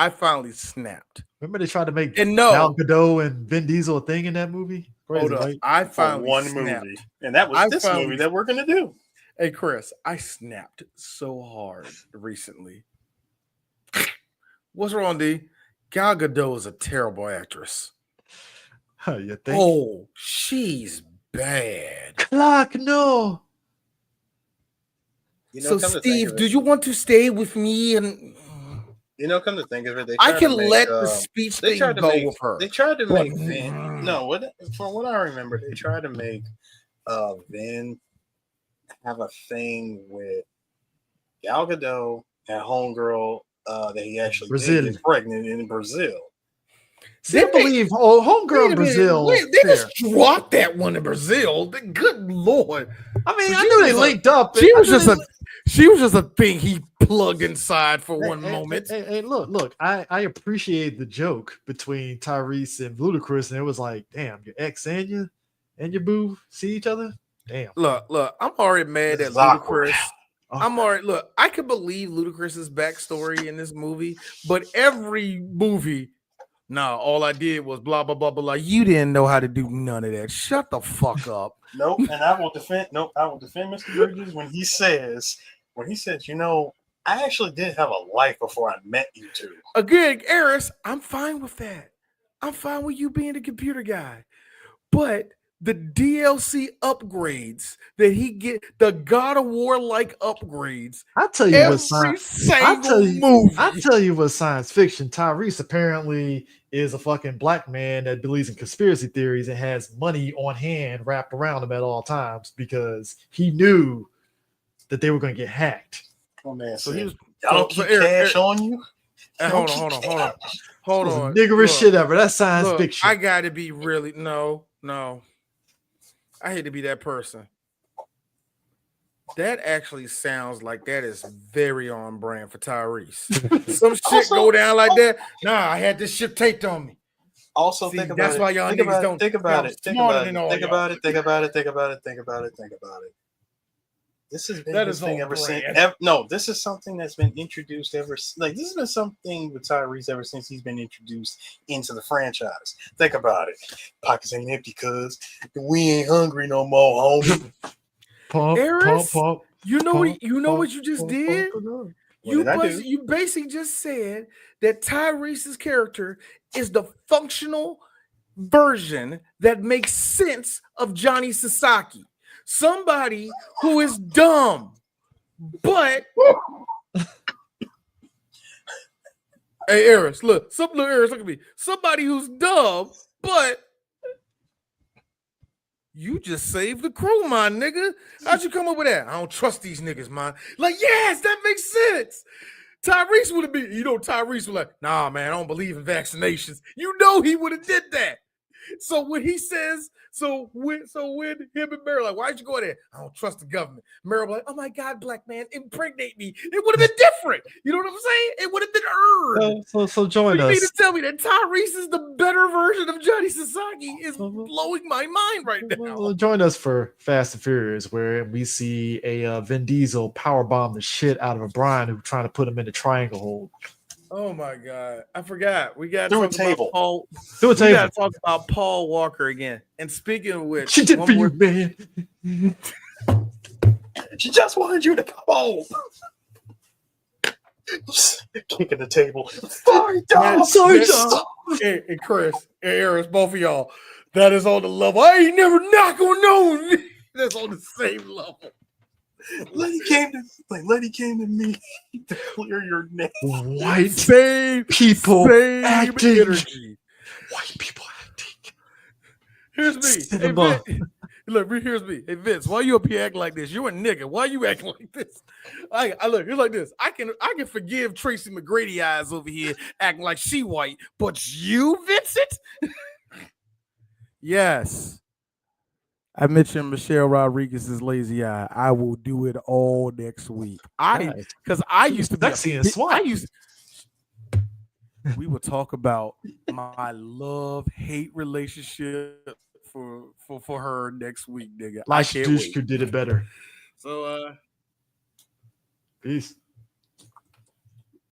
finally snapped. Remember they tried to make Gal Gadot and Vin Diesel a thing in that movie? Crazy, hold up. right? I finally one snapped. movie, and that was this movie that we're gonna do. Hey Chris, I snapped so hard recently. What's wrong, D? Gal Gadot is a terrible actress. You think? Oh, she's bad. Clark, no. So, Steve, do you want to stay with me? And come to think of it, I can let the speech thing go with her. They tried to make Vin. No, from what I remember, they tried to make Vin have a thing with Gal Gadot and homegirl that he actually is pregnant in Brazil. See, I believe homegirl in Brazil. They just dropped that one in Brazil. Good Lord! I mean, I knew they linked up. She was just a thing he plugged inside for one moment. Hey, look! I appreciate the joke between Tyrese and Ludacris, and it was like, damn, your ex and your boo see each other. Damn. Look! I'm already mad at Ludacris. Look, I could believe Ludacris's backstory in this movie, but every movie. No, all I did was blah blah blah blah. You didn't know how to do none of that. Shut the fuck up. Nope. And I will defend Mr. Bridges when he says, I actually did have a life before I met you two. Again, Eris, I'm fine with that. I'm fine with you being a computer guy. But the DLC upgrades that he get, the God of War like upgrades. I'll tell you what science. I'll tell you what science fiction. Tyrese apparently is a fucking black man that believes in conspiracy theories and has money on hand wrapped around him at all times because he knew that they were going to get hacked. Oh man! So he was y'all keep cash on you. Hold on. Niggerish shit ever. That's science fiction. I got to be really no. I hate to be that person. That actually sounds like that is very on brand for Tyrese. Some shit go down like that. Nah, I had this shit taped on me. Also, think about it. That's why y'all niggas don't think about it. Think about it. This has been this thing ever since. No, this is something that's been introduced this has been something with Tyrese ever since he's been introduced into the franchise. Think about it. Pockets ain't empty, cuz we ain't hungry no more, homie. Eris, you know what you just did? You basically just said that Tyrese's character is the functional version that makes sense of Johnny Sasaki. Somebody who is dumb, but hey, Eris, look at me. Somebody who's dumb, but you just saved the crew, my nigga. How'd you come up with that? I don't trust these niggas, man. Like, yes, that makes sense. Tyrese would have been, Tyrese was like, nah, man, I don't believe in vaccinations. You know he would have did that. So when he says, when him and Meryl like, why'd you go there? I don't trust the government. Meryl like, oh my God, black man, impregnate me. It would have been different. You know what I'm saying? It would have been earned. So join You us. mean to tell me that Tyrese is the better version of Johnny Sasaki is blowing my mind right now. Well, join us for Fast and Furious, where we see a Vin Diesel powerbomb the shit out of a Brian who's trying to put him in the triangle hole. Oh my God. I forgot. We got Through a to table. Paul. Do a We table. got to talk about Paul Walker again. And speaking of which, She did for you, man. She just wanted you to come home. Kicking the table. Sorry, dog. And Chris and Eris, both of y'all, that is on the level. I ain't never knock on no one. That's on the same level. Letty came to me to clear your name. White Same people same acting. energy. White people acting. Here's me. Hey, Cinema. Vince. Look, here's me. Hey Vince, why you up here acting like this? You a nigga. Why you acting like this? I look, it's like this. I can forgive Tracy McGrady eyes over here acting like she white, but you, Vincent? Yes. I mentioned Michelle Rodriguez's lazy eye. I will do it all next week. Because I used to be sexy and swat. We will talk about my love-hate relationship for her next week, nigga. Like Dushku did it better. So peace.